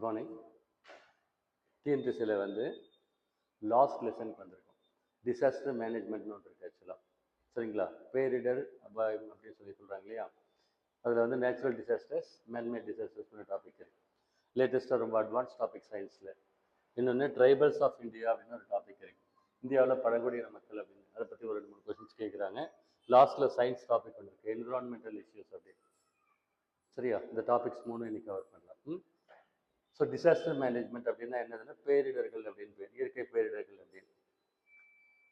Good morning. டிஎன்பிசியில் வந்து last லெசனுக்கு வந்திருக்கும். டிசாஸ்டர் மேனேஜ்மெண்ட்னு ஒன்று இருக்குது ஆக்சுவலாக. சரிங்களா? பேரிடர் அபாயம் அப்படின்னு சொல்கிறாங்க இல்லையா? அதில் வந்து நேச்சுரல் டிசாஸ்டர்ஸ், மேன்மேட் டிசாஸ்டர்ஸ்னு டாபிக் இருக்குது. லேட்டஸ்ட்டாக ரொம்ப அட்வான்ஸ் டாபிக் சயின்ஸில். இன்னொன்று ட்ரைபல்ஸ் ஆஃப் இந்தியா அப்படின்னு ஒரு டாபிக் இருக்குது. இந்தியாவில் பழங்குடியின மக்கள் அப்படின்னு அதை பற்றி ஒரு 2-3 கொஸ்டின்ஸ் கேட்குறாங்க. லாஸ்ட்டில் சயின்ஸ் டாபிக் ஒன்று இருக்குது, என்விரான்மெண்டல் இஷ்யூஸ் அப்படின்னு. சரியா? இந்த டாபிக்ஸ் 3 இன்னைக்கு கவர் பண்ணலாம். ஸோ டிசாஸ்டர் மேனேஜ்மெண்ட் அப்படின்னா என்னதுன்னா பேரிடர்கள் அப்படின்னு பேர், இயற்கை பேரிடர்கள் அப்படின்னு.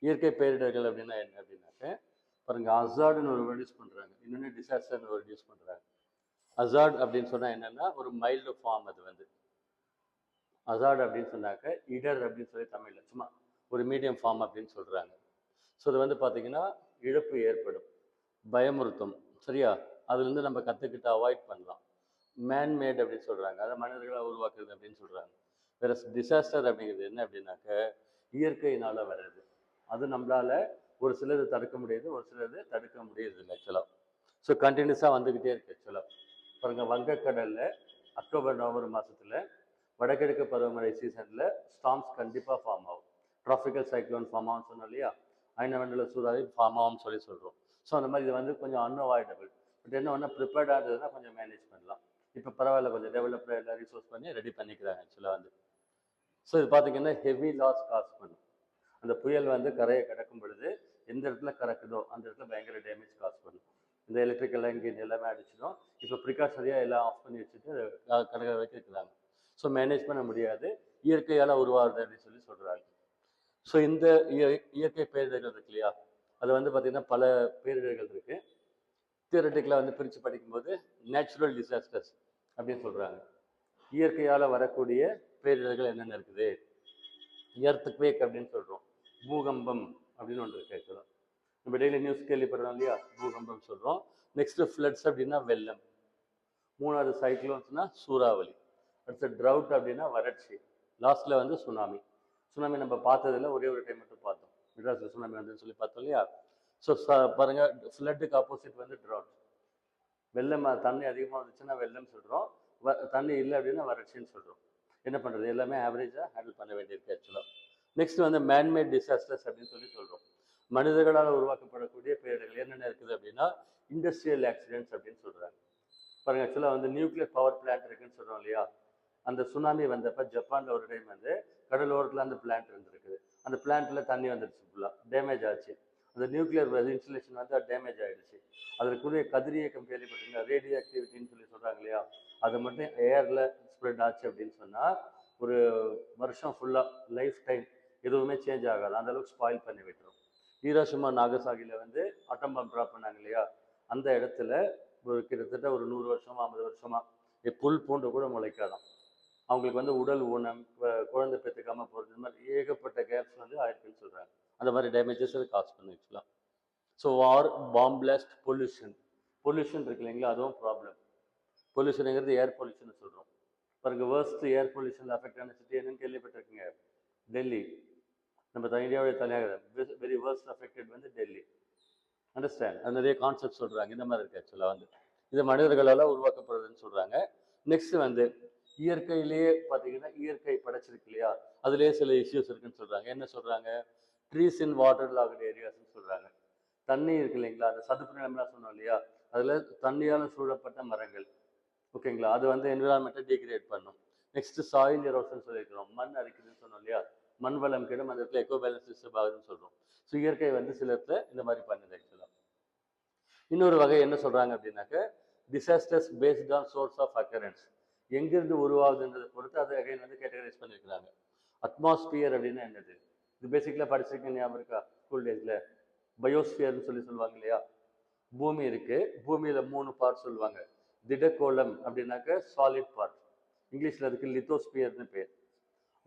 இயற்கை பேரிடர்கள் அப்படின்னா என்ன அப்படின்னாக்க பாருங்க, அசார்டுன்னு ஒரு வேர்ட் யூஸ் பண்ணுறாங்க, இன்னொன்று டிசாஸ்டர்னு ஒரு யூஸ் பண்ணுறாங்க. அசார்ட் அப்படின்னு சொன்னால் என்னென்னா ஒரு மைல்டு ஃபார்ம். அது வந்து அசார்ட் அப்படின்னு சொன்னாக்க இடர் அப்படின்னு சொல்லி தமிழில் சும்மா ஒரு மீடியம் ஃபார்ம் அப்படின்னு சொல்கிறாங்க. ஸோ இது வந்து பார்த்திங்கன்னா இழப்பு ஏற்படும், பயமுறுத்தும். சரியா? அதுலேருந்து நம்ம கற்றுக்கிட்டு அவாய்ட் பண்ணலாம். மேன்மேட் அப்படின்னு சொல்கிறாங்க, அதை மனிதர்களாக உருவாக்குறது அப்படின்னு சொல்கிறாங்க. வேறு டிசாஸ்டர் அப்படிங்கிறது என்ன அப்படின்னாக்க இயற்கையினால் வர்றது. அது நம்மளால் ஒரு சிலது தடுக்க முடியுது, ஒரு சிலது தடுக்க முடியுது இல்லை ஆக்சுவலாக. ஸோ கண்டினியூஸாக வந்துக்கிட்டே இருக்குது ஆக்சுவலாக. பாருங்கள், வங்கக்கடலில் அக்டோபர் நவம்பர் மாதத்தில் வடகிழக்கு பருவமழை சீசனில் ஸ்டார்ம்ஸ் கண்டிப்பாக ஃபார்ம் ஆகும். ட்ராபிக்கல் சைக்ளோன் ஃபார்ம் ஆகும்னு சொன்னோம் இல்லையா? ஐநவண்டல சூறாவளி ஃபார்ம் ஆகும்னு சொல்கிறோம். ஸோ அந்த மாதிரி இது வந்து கொஞ்சம் அன்அவாய்டபிள். பட் என்ன ஒன்று ப்ரிப்பேர்டாக இருந்ததுன்னா கொஞ்சம் மேனேஜ் பண்ணலாம். இப்போ பரவாயில்ல, கொஞ்சம் டெவலப்டாக எல்லாம் ரிசோர்ஸ் பண்ணி ரெடி பண்ணிக்கிறாங்க ஆக்சுவலாக வந்து. ஸோ இது பார்த்திங்கன்னா ஹெவி லாஸ் காஸ் பண்ணும். அந்த புயல் வந்து கரையை கடக்கும் பொழுது எந்த இடத்துல கறக்குதோ அந்த இடத்துல பயங்கர டேமேஜ் காஸ் பண்ணும். இந்த எலக்ட்ரிக்கல் லைன் எல்லாமே அடிச்சிடும். இப்போ ப்ரிகாஷனரியாக எல்லாம் ஆஃப் பண்ணி வச்சுட்டு கடற்கரை வைக்கிறாங்க. ஸோ மேனேஜ் பண்ண முடியாது, இயற்கையால் உருவாகுது அப்படின்னு சொல்லி சொல்கிறாங்க. ஸோ இந்த இயற்கை பேரிடர்கள் இருக்கு இல்லையா, அது வந்து பார்த்திங்கன்னா பல பேரிடர்கள் இருக்குது. தியரட்டிக்கலாக வந்து பிரித்து படிக்கும்போது நேச்சுரல் டிசாஸ்டர்ஸ் அப்படின்னு சொல்கிறாங்க. இயற்கையால் வரக்கூடிய பேரிடர்கள் என்னென்ன இருக்குது? எர்த்குவேக் அப்படின்னு சொல்கிறோம், பூகம்பம் அப்படின்னு ஒன்று இருக்குது ஆக்சுவலாக. நம்ம டெய்லி நியூஸ் கேள்விப்படுறோம் இல்லையா, பூகம்பம் சொல்கிறோம். நெக்ஸ்ட்டு ஃப்ளட்ஸ் அப்படின்னா வெள்ளம். மூணாவது சைக்ளோன்ஸ்னா சூறாவளி. அடுத்து ட்ரவுட் அப்படின்னா வறட்சி. லாஸ்ட்டில் வந்து சுனாமி. சுனாமி நம்ம பார்த்ததில்ல, ஒரே ஒரு டைம் மட்டும் பார்த்தோம், மெட்ராஸில் சுனாமி வந்துன்னு சொல்லி பார்த்தோம் இல்லையா? ஸோ பாருங்கள், ஃப்ளட்டுக்கு ஆப்போசிட் வந்து ட்ரவுட். வெள்ளம், தண்ணி அதிகமாக வந்துச்சுன்னா வெள்ளம் சொல்கிறோம், தண்ணி இல்லை அப்படின்னா வறட்சின்னு சொல்கிறோம். என்ன பண்ணுறது, எல்லாமே ஆவரேஜாக ஹேண்டில் பண்ண வேண்டியிருக்கு ஆக்சுவலாக. நெக்ஸ்ட் வந்து மேன்மேட் டிசாஸ்டர்ஸ் அப்படின்னு சொல்லி சொல்கிறோம். மனிதர்களால் உருவாக்கப்படக்கூடிய பேரிடர்கள் என்னென்ன இருக்குது அப்படின்னா இண்டஸ்ட்ரியல் ஆக்சிடென்ட்ஸ் அப்படின்னு சொல்கிறாங்க. பாருங்கள், ஆக்சுவலாக வந்து நியூக்ளியர் பவர் பிளான்ட் இருக்குன்னு சொல்கிறோம் இல்லையா? அந்த சுனாமி வந்தப்போ ஜப்பானில் ஒரு டைம் வந்து கடலோரத்தில் அந்த பிளான்ட் இருந்திருக்குது. அந்த பிளான்ட்டில் தண்ணி வந்துடுச்சு, ஃபுல்லாக டேமேஜ் ஆச்சு. அந்த நியூக்ளியர் இன்சுலேஷன் வந்து டேமேஜ் ஆகிடுச்சு. அதற்குரிய கதிரியக்கம் கேள்விப்பட்டீங்கன்னா ரேடியோ ஆக்டிவிட்டின்னு சொல்லி சொல்கிறாங்க இல்லையா? அது மட்டும் ஏரில் ஸ்ப்ரெட் ஆச்சு அப்படின்னு சொன்னால் ஒரு வருஷம் ஃபுல்லாக லைஃப் டைம் எதுவுமே சேஞ்ச் ஆகாது, அந்தளவுக்கு ஸ்பாயில் பண்ணி விட்டுரும். ஹீரோஷிமா நாகசாகியில் வந்து அட்டம் பாம் ட்ராப் பண்ணாங்க இல்லையா? அந்த இடத்துல ஒரு கிட்டத்தட்ட ஒரு 100 வருஷமா 50 வருஷமா புல் பூண்டு கூட முளைக்காதான். அவங்களுக்கு வந்து உடல் ஊனம், குழந்தை பெற்றுக்காமல் போகிறது, இந்த மாதிரி ஏகப்பட்ட கேப்ஸ் வந்து ஆயிருக்குன்னு சொல்கிறாங்க. அந்த மாதிரி டேமேஜஸ் அது காசு பண்ணு ஆக்சுவலாக. ஸோ வார், பாம் பிளாஸ்ட், பொல்யூஷன் இருக்கு இல்லைங்களா, அதுவும் ப்ராப்ளம். பொல்யூஷனுங்கிறது ஏர் பொல்யூஷன் சொல்கிறோம். பாருங்க, வேர்ஸ்ட் ஏர் பொல்யூஷனில் அஃபெக்ட் ஆன சிட்டி என்னன்னு கேள்விப்பட்டிருக்கீங்க? டெல்லி. நம்ம இந்தியாவுடைய தலைநகரம் வெரி வேர்ஸ்ட் அஃபெக்டட் வந்து டெல்லி. அண்டர்ஸ்டாண்ட்? அது நிறைய கான்செப்ட் சொல்கிறாங்க. இந்த மாதிரி இருக்குது ஆக்சுவலாக வந்து இது மனிதர்களால் உருவாக்கப்படுறதுன்னு சொல்கிறாங்க. நெக்ஸ்ட் வந்து இயற்கையிலேயே பார்த்தீங்கன்னா இயற்கை படைச்சிருக்கு இல்லையா, அதுலேயே சில இஷ்யூஸ் இருக்குன்னு சொல்கிறாங்க. என்ன சொல்கிறாங்க? ட்ரீஸ் இன் வாட்டர் லாக்டு ஏரியாஸ்ன்னு சொல்கிறாங்க. தண்ணி இருக்கு இல்லைங்களா, அந்த சதுப்பு நிலம்லாம் சொன்னோம் இல்லையா, அதில் தண்ணியால் சூழப்பட்ட மரங்கள், ஓகேங்களா, அது வந்து என்விரான்மெண்ட்டை டீக்ரேட் பண்ணும். நெக்ஸ்ட்டு சாயில் எரோஷன் சொல்லியிருக்கிறோம், மண் அரிக்குதுன்னு சொன்னோம் இல்லையா, மண் வளம் கெடும், அந்த இடத்துல எக்கோ பேலன்ஸ் டிஸ்டர்ப் ஆகுதுன்னு சொல்கிறோம். ஸோ இயற்கை வந்து சில இடத்துல இந்த மாதிரி பண்ணுது ஆக்சுவலாக. இன்னொரு வகை என்ன சொல்கிறாங்க அப்படின்னாக்க disasters based on source of occurrence. எங்கேருந்து உருவாகுதுன்றதை பொறுத்து அதை அகைன் வந்து கேட்டகரைஸ் பண்ணியிருக்கிறாங்க. அட்மாஸ்பியர் அப்படின்னா என்னது? இது பேசிக்கலாக படிச்சிருக்கேன், ஞாபகம் இருக்கா ஸ்கூல் டேஸில்? பயோஸ்பியர்னு சொல்லுவாங்க இல்லையா? பூமி இருக்குது, பூமியில் 3 பார்ட் சொல்லுவாங்க. திடக்கோளம் அப்படின்னாக்க சாலிட் பார்ட், இங்கிலீஷில் அதுக்கு லித்தோஸ்பியர்னு பேர்.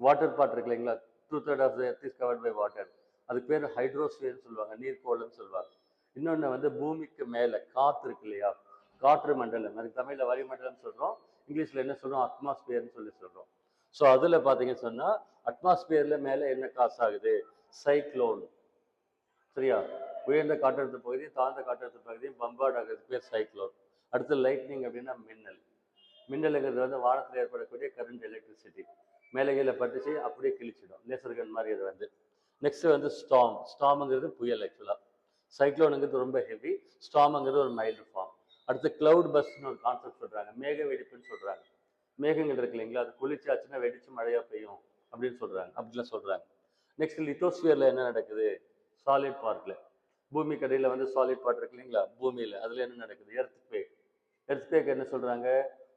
வாட்டர் பார்ட் இருக்கு இல்லைங்களா, 2/3 of the earth is covered by water, அதுக்கு பேர் ஹைட்ரோஸ்பியர்னு சொல்லுவாங்க, நீர்க்கோளம்னு சொல்லுவாங்க. இன்னொன்று வந்து பூமிக்கு மேலே காற்று இருக்கு இல்லையா, காற்று மண்டலம், அதுக்கு தமிழில் வளிமண்டலம் சொல்கிறோம், இங்கிலீஷில் என்ன சொல்கிறோம்? அட்மாஸ்பியர்னு சொல்கிறோம். ஸோ அதில் பார்த்தீங்கன்னு சொன்னால் அட்மாஸ்பியரில் மேலே என்ன காசு ஆகுது? சைக்ளோன். சரியா? உயர்ந்த காற்றழுத்த பகுதி, தாழ்ந்த காற்றழுத்த பகுதியும் பம்பார்ட் ஆகிறது பேர் சைக்ளோன். அடுத்து லைட்னிங் அப்படின்னா மின்னல். மின்னலுங்கிறது வந்து வானத்தில் ஏற்படக்கூடிய கரண்ட் எலக்ட்ரிசிட்டி மேலே கீழே பட்டுச்சு அப்படியே கிழிச்சிடும், லேசர் கன் மாதிரி அது வந்து. நெக்ஸ்ட் வந்து ஸ்டாம். ஸ்டாமுங்கிறது புயல் ஆக்சுவலாக. சைக்ளோனுங்கிறது ரொம்ப ஹெவி, ஸ்டாமுங்கிறது ஒரு மைல்டு ஃபார்ம். அடுத்து கிளவுட் பஸ்ட்னு ஒரு கான்செப்ட் சொல்கிறாங்க, மேக வெடிப்புன்னு சொல்கிறாங்க. மேகங்கள் இருக்கு இல்லைங்களா, அது குளிர்ச்சாச்சுன்னா வெடிச்சு மழையாக பெய்யும் அப்படின்னு சொல்கிறாங்க, அப்படிலாம் சொல்கிறாங்க. நெக்ஸ்ட் லித்தோஸ்பியரில் என்ன நடக்குது, சாலிட் பார்ட்டில், பூமி கடையில் வந்து சாலிட் பார்ட் இருக்கு இல்லைங்களா பூமியில், அதில் என்ன நடக்குது, எர்த்குவேக். எர்த்குவேக் என்ன சொல்கிறாங்க,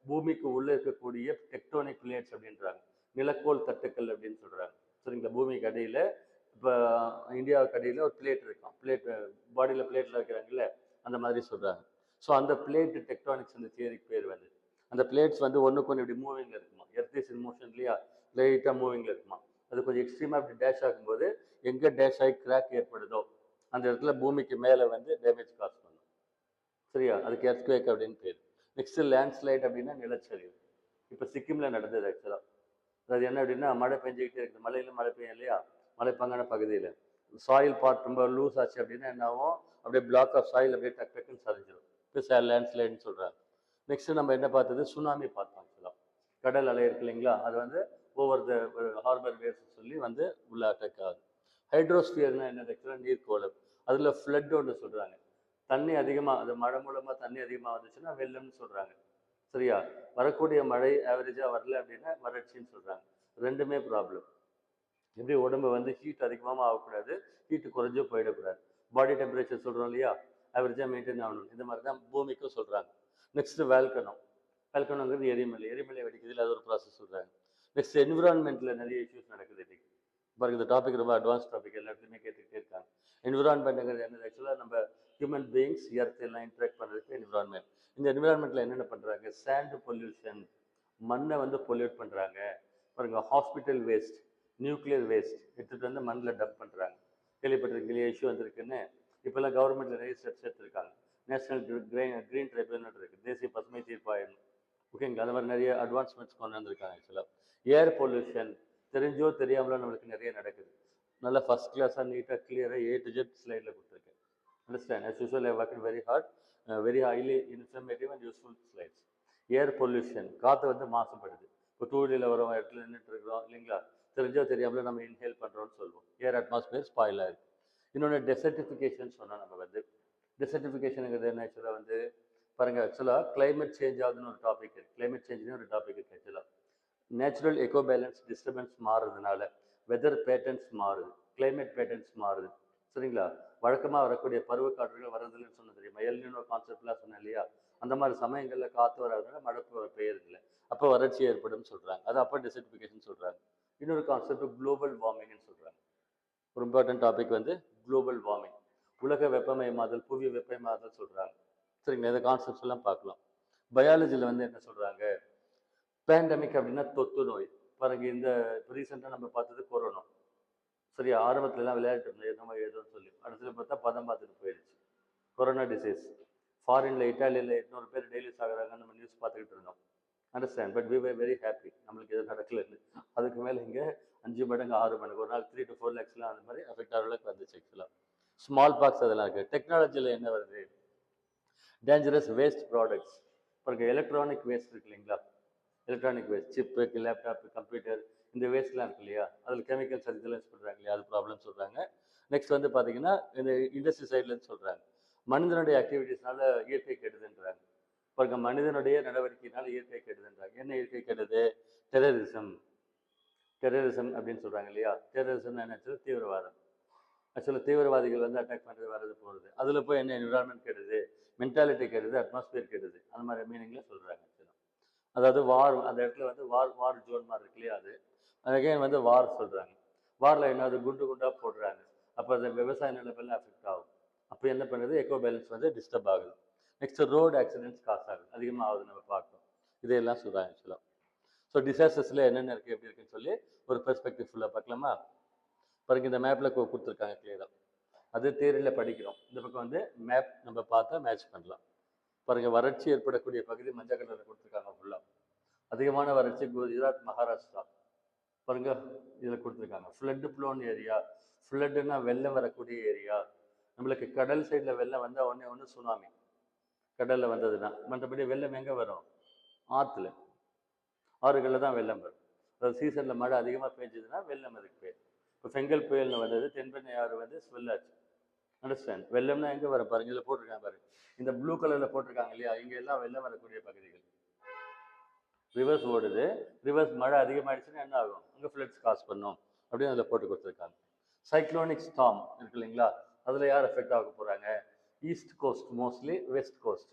பூமிக்கு உள்ளே இருக்கக்கூடிய டெக்டோனிக் பிளேட்ஸ் அப்படின்றாங்க, நிலக்கோள் தட்டுக்கள் அப்படின்னு சொல்கிறாங்க. சரிங்களா, பூமிக்கு அடியில் இப்போ இந்தியாவுக்கு அடியில் ஒரு பிளேட் இருக்கும், பிளேட் பாடியில் பிளேட்டில் வைக்கிறாங்கல்ல, அந்த மாதிரி சொல்கிறாங்க. ஸோ அந்த பிளேட் டெக்டானிக்ஸ் அந்த தியரிக்கு பேர் வந்து. அந்த பிளேட்ஸ் வந்து ஒன்றுக்கு ஒன்று இப்படி மூவிங்கில் இருக்குமா, எர்த் இஸ் இன் மோஷன் இல்லையா, லைட்டாக மூவிங்கில் இருக்குமா. அது கொஞ்சம் எக்ஸ்ட்ரீமாக இப்படி டேஷ் ஆகும்போது எங்கே டேஷ் ஆகி கிராக் ஏற்படுதோ அந்த இடத்துல பூமிக்கு மேலே வந்து டேமேஜ் காஸ் பண்ணும். சரியா, அதுக்கு எர்த்குவேக் அப்படின்னு பேர். நெக்ஸ்ட் லேண்ட்ஸ்லைட் அப்படின்னா நிலச்சரிவு. இப்போ சிக்கிமில் நடந்தது ஆக்சுவலாக. அது என்ன அப்படின்னா, மழை பெஞ்சிக்கிட்டே இருக்குது, மலையில் மழை பெய்யும் இல்லையா, மலைப்பாங்கான பகுதியில் சாயில் பார்ட் ரொம்ப லூஸ் ஆச்சு அப்படின்னா என்ன ஆகும், அப்படியே பிளாக் ஆஃப் சாயில் அப்படியே டக் டக்குன்னு சரிஞ்சிடும், இப்போ லேண்ட்ஸ்லைட்னு சொல்கிறாங்க. நெக்ஸ்ட் நம்ம என்ன பார்த்தது, சுனாமி பார்த்தோம் ஆக்சுவலாக. கடல் அலை இருக்கு இல்லைங்களா, அது வந்து ஓவர் த ஹார்பர் வேவ்ஸ் சொல்லி வந்து உள்ள அட்டாக் ஆகுது. ஹைட்ரோஸ்பியர்னா என்ன ஆக்சுவலாக, நீர்க்கோளம். அதில் ஃப்ளட் ஒன்று சொல்கிறாங்க, தண்ணி அதிகமாக, அது மழை மூலமாக தண்ணி அதிகமாக வந்துச்சுன்னா வெள்ளம்னு சொல்கிறாங்க. சரியா, வரக்கூடிய மழை ஆவரேஜாக வரல அப்படின்னா வறட்சின்னு சொல்கிறாங்க. ரெண்டுமே ப்ராப்ளம். எப்படி உடம்பு வந்து ஹீட் அதிகமாக ஆகக்கூடாது, ஹீட்டு குறைஞ்சோ போயிடக்கூடாது. பாடி டெம்பரேச்சர் சொல்கிறோம் இல்லையா, ஆவரேஜாக மெயின்டைன் ஆகணும். இந்த மாதிரி தான் பூமிக்கும் சொல்கிறாங்க. நெக்ஸ்ட்டு வேல்கனம். வேல்கனோங்கிறது எரிமலை, எரிமலை வெடிக்குது, அது ஒரு ப்ராசஸ் சொல்கிறாங்க. நெக்ஸ்ட் என்விரான்மெண்ட்டில் நிறைய இஷ்யூஸ் நடக்குது இன்றைக்கி. பாருங்க, இந்த டாபிக் ரொம்ப அட்வான்ஸ் டாபிக், எல்லா இடத்துலையுமே கேட்டுக்கிட்டே இருக்காங்க. என்விரான்மெண்ட்டுங்கிறது என்னது, ஆக்சுவலாக நம்ம ஹியூமன் பீயிங்ஸ் எர்த் எல்லாம் இன்ட்ராக்ட் பண்ணுறதுக்கு என்விரான்மெண்ட். இந்த என்விரான்மெண்ட்டில் என்னென்ன பண்ணுறாங்க, சாண்ட் பொல்யூஷன், மண்ணை வந்து பொல்யூட் பண்ணுறாங்க. பாருங்க, ஹாஸ்பிட்டல் வேஸ்ட், நியூக்ளியர் வேஸ்ட் எடுத்துகிட்டு வந்து மண்ணில் டம்ப் பண்ணுறாங்க. கேள்விப்பட்டிருக்கீங்க இஷ்யூ வந்திருக்குன்னு. இப்போல்லாம் கவர்மெண்ட்டில் நிறைய ஸ்டெப்ஸ் எடுத்திருக்காங்க. நேஷனல் க்ரீன் ட்ரைபியூனல் இருக்குது, தேசிய பசுமை தீர்ப்பாயம். ஓகேங்களா, அந்த மாதிரி நிறைய அட்வான்ஸ்மெண்ட்ஸ் கொண்டு வந்திருக்காங்க ஆக்சுவலாக. ஏர் பொல்யூஷன் தெரிஞ்சோ தெரியாமலோ நம்மளுக்கு நிறைய நடக்குது. நல்லா ஃபஸ்ட் கிளாஸாக நீட்டாக கிளியராக A to Z ஸ்லைடில் கொடுத்துருக்கேன். Understand, as usual I worked very hard, very highly informative and useful slides. Air pollution, காற்று வந்து மாசுபடுது. இப்போ டூ வீலரில் வர இடத்துல நின்றுட்டு இருக்கிறோம் இல்லைங்களா, தெரிஞ்சோ தெரியாமலோ நம்ம இன்ஹேல் பண்ணுறோம்னு சொல்லுவோம், ஏர் அட்மாஸ்பியர் ஸ்பாயில் ஆகுது. இன்னொன்று டெசர்டிஃபிகேஷன் சொன்னால் நம்ம வந்து, டெசர்டிஃபிகேஷனுங்கிறது என்ன ஆக்சுவலாக வந்து பாருங்கள், ஆக்சுவலாக கிளைமேட் சேஞ்ச் ஆகுதுன்னு ஒரு டாபிக் இருக்குது, கிளைமேட் சேஞ்சுன்னு ஒரு டாபிக் இருக்குது ஆக்சுவலாக. நேச்சுரல் எக்கோ பேலன்ஸ் டிஸ்டர்பன்ஸ் மாறுறதுனால வெதர் பேட்டர்ன்ஸ் மாறுது, கிளைமேட் பேட்டர்ன்ஸ் மாறுது. சரிங்களா, வழக்கமாக வரக்கூடிய பருவக்காற்றுகள் வரதில்லைன்னு சொன்ன தெரியுமா, எல்னினோ கான்செப்ட்லாம் சொன்னேன் இல்லையா, அந்த மாதிரி சமயங்களில் காற்று வராதுனால மழை பெய்யறதில்லை, அப்போ வறட்சி ஏற்படும் சொல்கிறாங்க. அது அப்போ டெசர்டிஃபிகேஷன் சொல்கிறாங்க. இன்னொரு கான்செப்ட் குளோபல் வார்மிங்னு சொல்கிறாங்க. ஒரு இம்பார்ட்டன்ட் டாபிக் வந்து குளோபல் வார்மிங், உலக வெப்பமயமாதல், புவி வெப்பமயமாதல் சொல்கிறாங்க. சரிங்களா, இந்த கான்செப்ட்ஸ் எல்லாம் பார்க்கலாம். பயாலஜியில் வந்து என்ன சொல்கிறாங்க, பேண்டமிக் அப்படின்னா தொத்து நோய். பாருங்க, இந்த ரீசெண்டாக நம்ம பார்த்தது கொரோனா. சரியா, ஆரம்பத்துலலாம் விளையாட்டு இருந்தோம் எந்த மாதிரி ஏதோன்னு சொல்லி, அடுத்தது பார்த்தா பதம் பார்த்துட்டு போயிடுச்சு. கொரோனா டிசீஸ் ஃபாரினில் இட்டாலியில் 800 பேர் டெய்லி சாகுறாங்கன்னு நம்ம நியூஸ் பார்த்துக்கிட்டு இருந்தோம். Understand, but we were very happy, நம்மளுக்கு எதுவும் நடக்கலன்னு. அதுக்கு மேலே இங்கே 5 மடங்கு 6 மடங்கு ஒரு நாள் 3 to 4 lakhsலாம் அந்த மாதிரி அஃபெக்ட் ஆகிற அளவுக்கு வந்துச்சு ஆக்சுவலாக. ஸ்மால் பாக்ஸ் அதெல்லாம் இருக்குது. டெக்னாலஜியில் என்ன வருது, டேஞ்சரஸ் வேஸ்ட் ப்ராடக்ட்ஸ். பாருங்க, எலக்ட்ரானிக் வேஸ்ட் இருக்கு இல்லைங்களா, electronic waste, chip, laptop, computer, இந்த வேஸ்ட்லாம் இருக்கு இல்லையா, அதில் கெமிக்கல்ஸ் யூஸ் பண்ணுறாங்க இல்லையா, அது ப்ராப்ளம் சொல்கிறாங்க. நெக்ஸ்ட் வந்து பார்த்தீங்கன்னா இந்த இண்டஸ்ட்ரி சைட்லேருந்து சொல்கிறாங்க, மனிதனுடைய ஆக்டிவிட்டீஸ்னால இயற்கை கெடுதுன்றாங்க. பாருங்க, மனிதனுடைய நடவடிக்கையினால இயற்கை கெடுதுன்றாங்க. என்ன இயற்கை கெடுது, டெரரிசம். டெரரிசம் அப்படின்னு சொல்கிறாங்க இல்லையா, டெரரிசம் என்ன, தீவிரவாதம். ஆக்சுவலாக தீவிரவாதிகள் வந்து அட்டாக் பண்ணுறது வர்றது போகிறது, அதில் போய் என்ன என்விரான்மெண்ட் கெடுது, மென்டாலிட்டி கெடுது, அட்மாஸ்பியர் கெடுது, அந்த மாதிரி மீனிங்கில் சொல்கிறாங்க. அதாவது வார், அந்த இடத்துல வந்து வார் ஜோன் மாதிரி இருக்கு இல்லையா, அது அகைன் வந்து வார் சொல்கிறாங்க. வாரில் என்னது, குண்டு குண்டாக போடுறாங்க, அப்போ அந்த விவசாய நிலப்பெல்லாம் அஃபெக்ட் ஆகும். அப்போ என்ன பண்ணுறது, எக்கோ பேலன்ஸ் வந்து டிஸ்டர்ப் ஆகுது. நெக்ஸ்ட் ரோடு ஆக்சிடென்ட்ஸ் காசு ஆகுது, அதிகமாக ஆகுது நம்ம பார்க்கணும். இதையெல்லாம் சொல்கிறாங்க ஆக்சுவலாக. ஸோ டிசாஸ்டர்ஸில் என்னென்ன இருக்குது எப்படி இருக்குன்னு சொல்லி ஒரு பெர்ஸ்பெக்டிவ் ஃபுல்லாக பார்க்கலாமா. பாருங்க, இந்த மேப்பில் கொடுத்துருக்காங்க கிளியராக, அது தியரியில் படிக்கிறோம். இந்த பக்கம் வந்து மேப் நம்ம பார்த்தா மேட்ச் பண்ணலாம். பாருங்க, வறட்சி ஏற்படக்கூடிய பகுதி மஞ்சள் கலரில் கொடுத்துருக்காங்க ஃபுல்லாக. அதிகமான வறட்சி குஜராத், மகாராஷ்டிரா. பாருங்க, இதில் கொடுத்துருக்காங்க. ஃப்ளட்டு ப்ளோன் ஏரியா, ஃப்ளட்டுன்னா வெள்ளம் வரக்கூடிய ஏரியா. நம்மளுக்கு கடல் சைடில் வெள்ளம் வந்தால் ஒன்று சுனாமி, கடலில் வந்ததுன்னா. மற்றபடி வெள்ளம் எங்கே வரும், ஆற்றுல. ஆறுகளில் தான் வெள்ளம் வரும். அதாவது சீசனில் மழை அதிகமாக பெஞ்சதுன்னா வெள்ளம் அதுக்கு பேர். இப்போ செங்கல் புயல்னு வந்தது, தென்பெண்ணை ஆறு வந்து ஸ்வெல் ஆச்சு. அண்டர்ஸ்டாண்ட்? வெள்ளம்னா எங்கே வர பாருங்க, இதில் போட்டிருக்காங்க பாருங்க, இந்த ப்ளூ கலரில் போட்டிருக்காங்க இல்லையா, இங்கே எல்லாம் வெள்ளம் வரக்கூடிய பகுதிகள். ரிவர்ஸ் ஓடுது, ரிவர்ஸ் மழை அதிகமாகிடுச்சுன்னா என்ன ஆகும், அங்கே ஃப்ளட்ஸ் காஸ் பண்ணும் அப்படின்னு அதில் போட்டு கொடுத்துருக்காங்க. சைக்ளோனிக் ஸ்டார்ம் இருக்கு இல்லைங்களா, அதில் யார் எஃபெக்ட் ஆக போகிறாங்க, east coast, mostly west coast.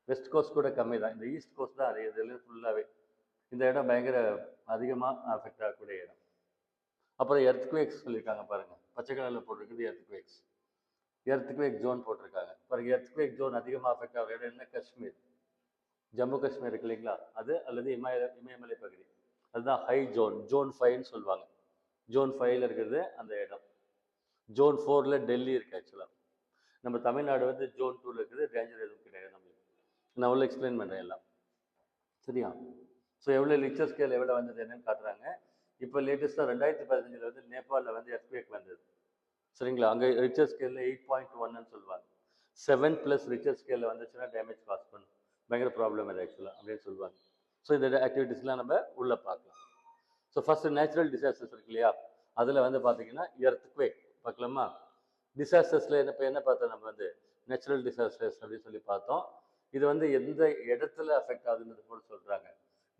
West coast கூட கம்மி தான், இந்த ஈஸ்ட் கோஸ்ட் தான் இதுலேயும் ஃபுல்லாகவே. இந்த இடம் பயங்கர அதிகமாக அஃபெக்ட் ஆகக்கூடிய இடம். அப்புறம் எர்த்குவேக்ஸ் சொல்லியிருக்காங்க பாருங்க, பச்சை கலரில் போட்டிருக்குது எர்த்குவேக்ஸ். எர்த்குவேக் ஜோன் போட்டிருக்காங்க பாருங்க. எர்த்குவேக் ஜோன் அதிகமாக அஃபெக்ட் ஆகிற இடம் என்ன, காஷ்மீர், ஜம்மு காஷ்மீர் இருக்கு இல்லைங்களா அது, அல்லது இமயமலை பகுதி, அதுதான் ஹை ஜோன், ஜோன் 5ன்னு சொல்லுவாங்க. ஜோன் 5ல இருக்கிறது அந்த இடம். ஜோன் 4ல டெல்லி இருக்கு. ஆக்சுவலாக நம்ம தமிழ்நாடு வந்து ஜோன் 2ல இருக்குது, டேஞ்சர் எதுவும் கிடையாது நம்மளுக்கு. நான் உள்ள எக்ஸ்பிளைன் பண்ணுறேன் எல்லாம், சரியா? ஸோ எவ்வளோ ரிக்டர் ஸ்கேல் எவ்வளோ வந்தது என்னன்னு காட்டுறாங்க. இப்போ லேட்டஸ்ட்டாக 2015 வந்து நேபாளில் வந்து எர்த்குவேக் வந்தது, சரிங்களா? அங்கே ரிக்டர் ஸ்கேலில் 8.1ன்னு சொல்லுவாங்க. 7+ ரிக்டர் ஸ்கேலில் வந்துச்சுன்னா டேமேஜ் காஸ் பண்ணும், பயங்கர ப்ராப்ளம் அது ஆக்சுவலாக அப்படின்னு சொல்லுவாங்க. ஸோ இந்த ஆக்டிவிட்டீஸ்லாம் நம்ம உள்ளே பார்க்கலாம். ஸோ ஃபஸ்ட்டு நேச்சுரல் டிசாஸ்டர்ஸ் இருக்கு இல்லையா, அதில் வந்து பார்த்தீங்கன்னா எர்த்குவேக் பார்க்கலாமா. டிசாஸ்டர்ஸில் இப்போ என்ன பார்த்தோம், நம்ம வந்து நேச்சுரல் டிசாஸ்டர்ஸ் அப்படின்னு சொல்லி பார்த்தோம். இது வந்து எந்த இடத்துல அஃபெக்ட் ஆகுதுன்றது கூட சொல்கிறாங்க.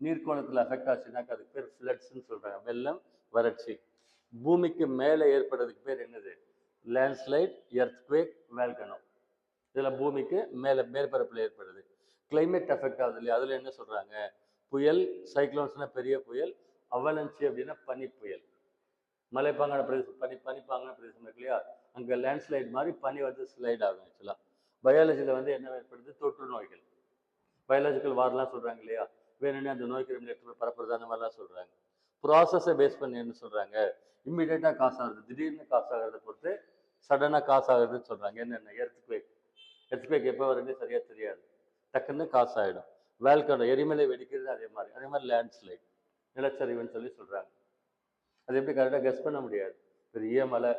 நீர்க்கோணத்தில் அஃபெக்ட் ஆச்சுன்னாக்கா அதுக்கு பேர் ஃப்ளட்ஸ்ன்னு சொல்கிறாங்க, வெள்ளம், வறட்சி. பூமிக்கு மேலே ஏற்படுறதுக்கு பேர் என்னது, லேண்ட்ஸ்லைட், எர்த்குவேக், வேல்கனோ. இதில் பூமிக்கு மேலே மேற்பரப்பில் ஏற்படுது. கிளைமேட் அஃபெக்ட் ஆகுது இல்லையா, அதில் என்ன சொல்கிறாங்க, புயல், சைக்ளோன்ஸ்னால் பெரிய புயல், அவலன்ச்சி அப்படின்னா பனி புயல். மலைப்பாங்கான பிரதேசம், பனிப்பாங்கான பிரதேசம் இருக்கு இல்லையா, அங்கே லேண்ட்ஸ்லைட் மாதிரி பனி வந்து ஸ்லைட் ஆகும். ஆக்சுவலாக பயாலஜியில் வந்து என்ன ஏற்படுது, தொற்று நோய்கள், பயாலஜிக்கல் வார்லாம் சொல்கிறாங்க இல்லையா, வேணும்னே அந்த நோய் கிருமி எடுத்து பரப்புறது, அந்த மாதிரிலாம் சொல்கிறாங்க. ப்ராசஸை பேஸ் பண்ணி என்ன சொல்கிறாங்க, இம்மிடியேட்டாக காசு ஆகுது, திடீர்னு காசு ஆகிறத பொறுத்து சடனாக காசு ஆகுதுன்னு சொல்கிறாங்க. என்னென்ன, எர்த்குவேக். எர்த்குவேக் எப்போ வருதுன்னு சரியாக தெரியாது, டக்குன்னு காசு ஆகிடும். வேல்கனோ, எரிமலை வெடிக்கிறது, அதே மாதிரி லேண்ட்ஸ்லைட், நிலச்சரிவுன்னு சொல்லி சொல்கிறாங்க. அது எப்படி கரெக்டாக கெஸ் பண்ண முடியாது. பெரிய மலை,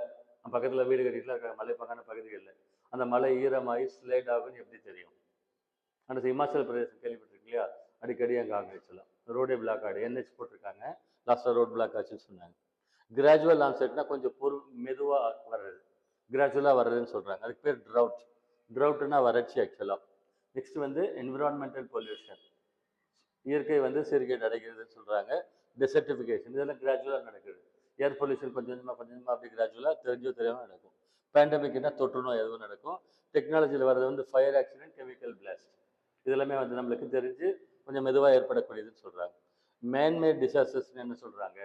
பக்கத்தில் வீடு கட்டிட்டுலாம் இருக்காங்க மலைப்பாங்கான பகுதிகளில், அந்த மலை ஈரமாகி ஸ்லைட் ஆகுன்னு எப்படி தெரியும்? ஆனால் இமாச்சல் பிரதேசம் கேள்விப்பட்டிருக்கு இல்லையா, அடிக்கடி அங்கே ஆகும். ஆக்சுவலாக ரோடே பிளாக் ஆகிடும், என்ஹெச் போட்டிருக்காங்க, லாஸ்ட்டாக ரோட் பிளாக் ஆச்சுன்னு சொன்னாங்க. கிராஜுவல் ஆன்செட்னா கொஞ்சம் மெதுவாக வர்றது, கிராஜுவலாக வர்றதுன்னு சொல்கிறாங்க. அதுக்கு பேர் ட்ரவுட். ட்ரவுட்னா வறட்சி ஆக்சுவலாக. நெக்ஸ்ட் வந்து என்விரான்மெண்டல் பொல்யூஷன், இயற்கை வந்து சீர்கேடு அடைகிறதுன்னு சொல்கிறாங்க. டெசர்டிஃபிகேஷன், இதெல்லாம் கிராஜுவலாக நடக்குது. ஏர் பொல்யூஷன் கொஞ்சம் கொஞ்சமாக அப்படி கிராஜுவலாக தெரிஞ்சோ தெரியாமல் நடக்கும். பேண்டமிக்னா தொற்று நோய் எதுவும் நடக்கும். டெக்னாலஜியில் வர்றது வந்து ஃபயர் ஆக்சிடென்ட், கெமிக்கல் பிளாஸ்ட், இதெல்லாமே வந்து நம்மளுக்கு தெரிஞ்சு கொஞ்சம் மெதுவாக ஏற்படக்கூடியதுன்னு சொல்கிறாங்க. மேன்மேட் டிசாஸ்டர்ஸ்னு என்ன சொல்கிறாங்க,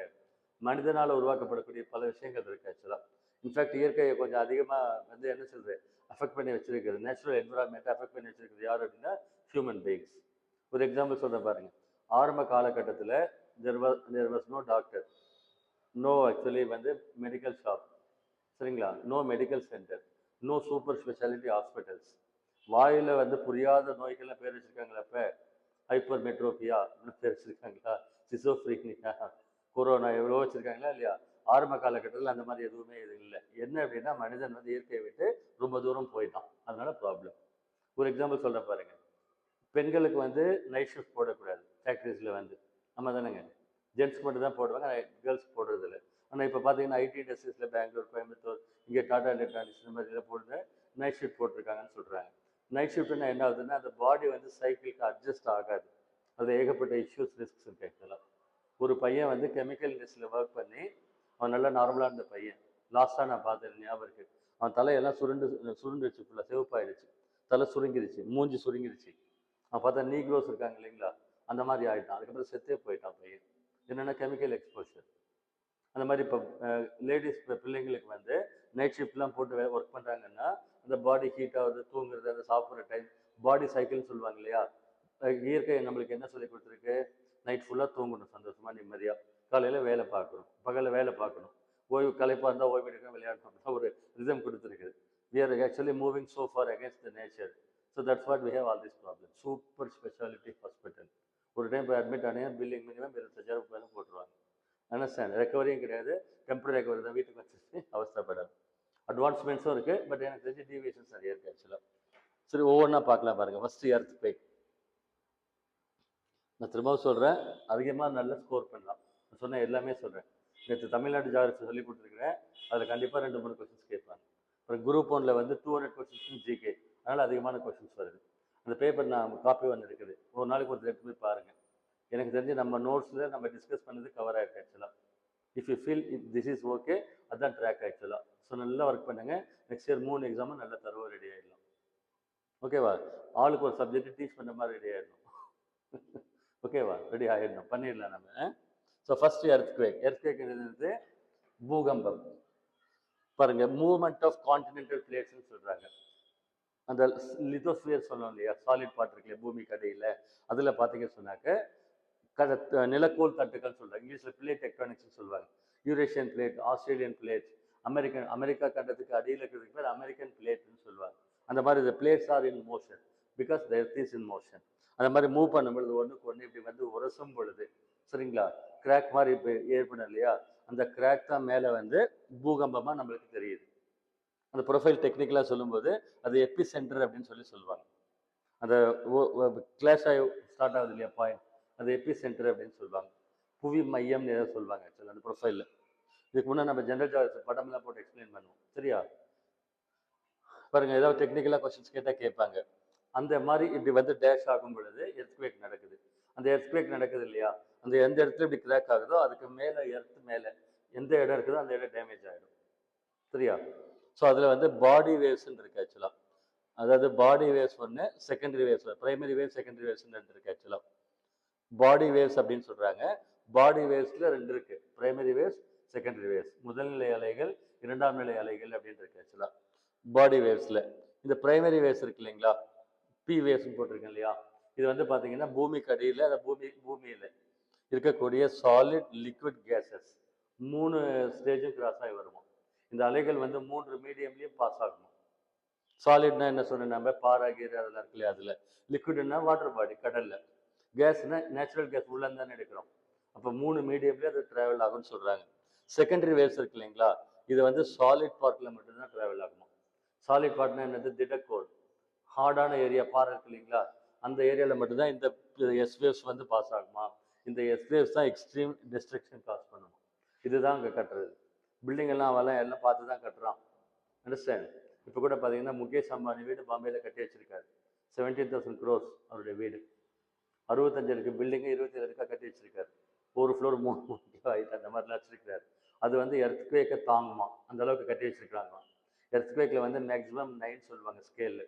மனிதனால் உருவாக்கப்படக்கூடிய பல விஷயங்கள் இருக்குது. ஆக்சுவலாக இன்ஃபேக்ட் இயற்கையை கொஞ்சம் அதிகமாக வந்து என்ன சொல்கிறது, அஃபெக்ட் பண்ணி வச்சிருக்கிறது, நேச்சுரல் என்விரான்மெண்ட்டை அஃபெக்ட் பண்ணி வச்சிருக்கிறது யார் அப்படின்னா ஹியூமன் பீயிங்ஸ். ஒரு எக்ஸாம்பிள் சொல்கிறேன் பாருங்கள். ஆரம்ப காலகட்டத்தில் there was no doctor, no actually வந்து மெடிக்கல் ஷாப், சரிங்களா, no medical centre, no super speciality hospitals. வாயில் வந்து புரியாத நோய்கள்லாம் பேர் வச்சுருக்காங்களா, இப்போ ஹைப்பர் மெட்ரோபியா அப்படின்னு பேர் வச்சுருக்காங்களா, சிசோஃப்ரீனியா, கொரோனா, எவ்வளோ வச்சுருக்காங்களா இல்லையா? ஆரம்ப காலகட்டத்தில் அந்த மாதிரி எதுவுமே இது இல்லை. என்ன அப்படின்னா மனிதன் வந்து இயற்கையை விட்டு ரொம்ப தூரம் போயிட்டான், அதனால ப்ராப்ளம். ஒரு எக்ஸாம்பிள் சொல்கிறேன் பாருங்க. பெண்களுக்கு வந்து நைட் ஷிஃப்ட் போடக்கூடாது ஃபேக்ட்ரிஸில் வந்து, நம்ம தானேங்க, ஜென்ட்ஸ்க்கு மட்டும் தான் போடுவாங்க, கேர்ள்ஸ் போடுறது இல்லை. ஆனால் இப்போ பார்த்தீங்கன்னா ஐடி இண்டஸ்ட்ரீஸில் பெங்களூர், கோயம்புத்தூர், இங்கே டாடா எலக்ட்ரானிக்ஸ் இந்த மாதிரிலாம் போடுறது நைட் ஷிஃப்ட் போட்டிருக்காங்கன்னு சொல்கிறாங்க. நைட் ஷிஃப்ட்னா என்ன ஆகுதுன்னா அந்த பாடி வந்து சைக்கிளுக்கு அட்ஜஸ்ட் ஆகாது, அதில் ஏகப்பட்ட இஷ்யூஸ், ரிஸ்க்ஸ் இருக்குது. ஆக்சுவலாக ஒரு பையன் வந்து கெமிக்கல் இண்டஸ்ட்ரியில் ஒர்க் பண்ணி அவன் நல்லா நார்மலாக இருந்த பையன், லாஸ்ட்டாக நான் பார்த்தேன், ஞாபகம் இருக்குது, அவன் தலையெல்லாம் சுருண்டுச்சு, ஃபுல்லாக சிவப்பாயிடுச்சு, தலை சுருங்கிடுச்சு, மூஞ்சி சுருங்கிடுச்சு. அவன் பார்த்தா நீக்ரோஸ் இருக்காங்க இல்லைங்களா, அந்த மாதிரி ஆகிட்டான். அதுக்கப்புறம் செத்தே போயிட்டான் பையன். என்னென்னா கெமிக்கல் எக்ஸ்போஷர். அந்த மாதிரி இப்போ லேடிஸ் பிள்ளைங்களுக்கு வந்து நைட் ஷிஃப்ட்லாம் போட்டு ஒர்க் பண்ணுறாங்கன்னா அந்த பாடி ஹீட் ஆகுது, தூங்குறது, அந்த சாப்பிட்ற டைம், பாடி சைக்கிள்னு சொல்லுவாங்க இல்லையா. இயற்கை நம்மளுக்கு என்ன சொல்லி கொடுத்துருக்கு, நைட் ஃபுல்லாக தூங்கணும் சந்தோஷமாக நிம்மதியாக, காலையில் வேலை பார்க்கணும், பகலில் வேலை பார்க்கணும், ஓய்வு களைப்பாக இருந்தால் ஓய்வு எடுக்க, விளையாடணும், ஒரு ரிதம் கொடுத்துருக்குது. we are actually moving so far against the nature. So that's what we have all these problems. Super specialty hospital. ஒரு டைம் போய் அட்மிட் ஆனால் பில்லிங் மினிமம் 25,000 மேலே போட்டுருவாங்க. அண்டர்ஸ்டாண்ட்? ரெக்கவரியும் கிடையாது, டெம்பரரி ரெக்கவரி தான், வீட்டுக்கு வச்சு அவஸ்தப்படாது. அட்வான்ஸ்மெண்ட்ஸும் இருக்குது, பட் எனக்கு தெரிஞ்சு டிவியேஷன்ஸ் நிறைய இருக்குது ஆக்சுவலாக. சரி, ஒவ்வொன்றா பார்க்கலாம் பாருங்கள். First earthquake. நான் திரும்பவும் சொல்கிறேன், அதிகமாக நல்லா ஸ்கோர் பண்ணலாம். நான் சொன்ன எல்லாமே சொல்கிறேன். நேற்று தமிழ்நாடு ஜியாகிரஃபி சொல்லி கொடுத்துருக்குறேன். அதில் கண்டிப்பாக 2, 3 கொஸ்டின்ஸ் கேட்பாங்க. அப்புறம் குரூப் 1ல் வந்து 200 கொஸ்டின்ஸ் ஜிகே, அதனால் அதிகமான கொஸ்டின்ஸ் வருது. அந்த பேப்பர் நான் காப்பி ஒன்று இருக்குது, ஒரு நாளைக்கு ஒரு எடுத்து போய் பாருங்கள். எனக்கு தெரிஞ்சு நம்ம நோட்ஸில் நம்ம டிஸ்கஸ் பண்ணது கவர் ஆகிருக்கு ஆக்சுவலாக. If you feel this is okay, அதுதான் ட்ராக் ஆக்சுவலாக. ஸோ நல்லா ஒர்க் பண்ணுங்கள். நெக்ஸ்ட் இயர் 3 எக்ஸாமும் நல்லா தரவாக ரெடி ஆகிடலாம். ஓகேவா? ஆளுக்கு ஒரு சப்ஜெக்ட் டீச் பண்ணுற மாதிரி ரெடி ஆகிடணும். ஓகேவா? ரெடி ஆகிடணும், பண்ணிடலாம் நம்ம. So first earthquake. எர்த்குவேக்ன்றது பூகம்பம். பாருங்க, மூவ்மெண்ட் ஆஃப் கான்டினென்டல் பிளேட்ஸ்ன்னு சொல்கிறாங்க. அந்த லித்தோஸ்பியர் சொன்னோம் இல்லையா, சாலிட் பார்ட் இருக்குல்லையா பூமிக்கு அடியில், அதில் பார்த்தீங்கன்னு சொன்னாக்க நிலக்கோள் தட்டுகள் சொல்கிறாங்க. இங்கிலீஷில் பிளேட் டெக்டானிக்ஸ்னு சொல்லுவாங்க. Eurasian plate, Australian plate, America கண்டத்துக்கு அடியில் இருக்கிறதுக்கு பேர் அமெரிக்கன் பிளேட்னு சொல்லுவாங்க. அந்த மாதிரி இந்த plates are in motion because the earth is in motion. அந்த மாதிரி மூவ் பண்ணும் பொழுது ஒன்றுக்கு ஒன்று இப்படி வந்து உரசும் பொழுது, சரிங்களா, கிராக் மாதிரி இப்போ ஏற்படும் இல்லையா, அந்த கிராக் தான் மேலே வந்து பூகம்பமாக நம்மளுக்கு தெரியுது. அந்த ப்ரொஃபைல் டெக்னிக்கலாக சொல்லும்போது அது எபி சென்டர் அப்படின்னு சொல்லுவாங்க. அந்த கிளாஷ் ஆகி ஸ்டார்ட் ஆகுது இல்லையா பாயிண்ட், அது எபி சென்டர் அப்படின்னு சொல்லுவாங்க. புவி மையம்னு ஏதாவது சொல்லுவாங்க ஆக்சுவலாக அந்த ப்ரொஃபைலில். இதுக்கு முன்னே நம்ம ஜென்ரல் ஜாகிரபி படம்லாம் போட்டு எக்ஸ்பிளைன் பண்ணுவோம், சரியா? பாருங்க, ஏதாவது டெக்னிக்கலாக கொஸ்டின்ஸ் கேட்டால் கேட்பாங்க. அந்த மாதிரி இப்படி வந்து டேஷ் ஆகும் பொழுது எர்த்குவேக் நடக்குது. அந்த எர்த்குவேக் நடக்குது இல்லையா, அந்த எந்த இடத்துல இப்படி கிராக் ஆகுதோ அதுக்கு மேலே எர்த் மேலே எந்த இடம் இருக்குதோ அந்த இடம் டேமேஜ் ஆகிடும், சரியா? ஸோ அதில் வந்து பாடி வேவ்ஸ்ன்னு இருக்கு ஆக்சுவலாக. அதாவது பாடி வேவ்ஸ் ஒன்று, secondary waves, primary wave, secondary வேவ்ஸ்ன்னு ரெண்டு இருக்கு ஆக்சுவலாக. பாடி வேவ்ஸ் அப்படின்னு சொல்கிறாங்க. பாடி வேவ்ஸில் ரெண்டு இருக்கு, பிரைமரி வேவ்ஸ், செகண்டரி வேவ்ஸ். முதல் நிலை அலைகள், இரண்டாம் நிலை அலைகள் அப்படின்னு இருக்கு ஆக்சுவலாக பாடி வேவ்ஸில். இந்த பிரைமரி வேவ்ஸ் இருக்கு இல்லைங்களா, பி வேவ்ஸ்ன்னு போட்டிருக்கேன் இல்லையா, இது வந்து பார்த்தீங்கன்னா பூமிக்கு அடியில், அந்த பூமியில் இருக்கக்கூடிய சாலிட், லிக்விட், கேஸஸ் 3 ஸ்டேஜும் கிராஸ் ஆகி வருவோம். இந்த அலைகள் வந்து 3 மீடியம்லேயும் பாஸ் ஆகணும். சாலிட்னா என்ன சொன்னேன் நம்ம, பாராகீர் அதெல்லாம் இருக்கு இல்லையா, அதில். லிக்விட்னா வாட்டர் பாடி, கடலில். கேஸ்னா நேச்சுரல் கேஸ் உள்ளே தானே எடுக்கிறோம். அப்போ 3 மீடியம்லேயே அது ட்ராவல் ஆகும்னு சொல்கிறாங்க. செகண்டரி வேவ்ஸ் இருக்கு இல்லைங்களா, இது வந்து சாலிட் பார்ட்டில் மட்டும்தான் ட்ராவல் ஆகணும். சாலிட் பார்ட்னா என்னது, திடக்கோள், ஹார்டான ஏரியா, பாறை இருக்கு இல்லைங்களா, அந்த ஏரியாவில் மட்டும்தான் இந்த எஸ் வேவ்ஸ் வந்து பாஸ் ஆகுமா. இந்த எஸ் வேவ்ஸ் தான் எக்ஸ்ட்ரீம் டிஸ்ட்ரக்ஷன் காஸ் பண்ணணும். இதுதான் அங்கே கட்டுறது. பில்டிங் எல்லாம் அவெல்லாம் எல்லாம் பார்த்து தான் கட்டுறான், அண்டர்ஸ்டாண்ட்? இப்போ கூட பார்த்தீங்கன்னா முகேஷ் அம்பானி வீடு பாம்பேயில் கட்டி வச்சிருக்காரு. 17,000 crores அவருடைய வீடு. 65 இருக்கு பில்டிங்கு, 27 இருக்கா கட்டி வச்சிருக்காரு. ஒரு ஃப்ளோர் 3 ஆகிட்டு அந்த மாதிரிலாம் வச்சிருக்காரு. அது வந்து எர்த்குவேக்கை தாங்குமா, அந்த அளவுக்கு கட்டி வச்சிருக்காங்க. எர்த்குவேக்கில் வந்து மேக்ஸிமம் 9 சொல்லுவாங்க ஸ்கேலு,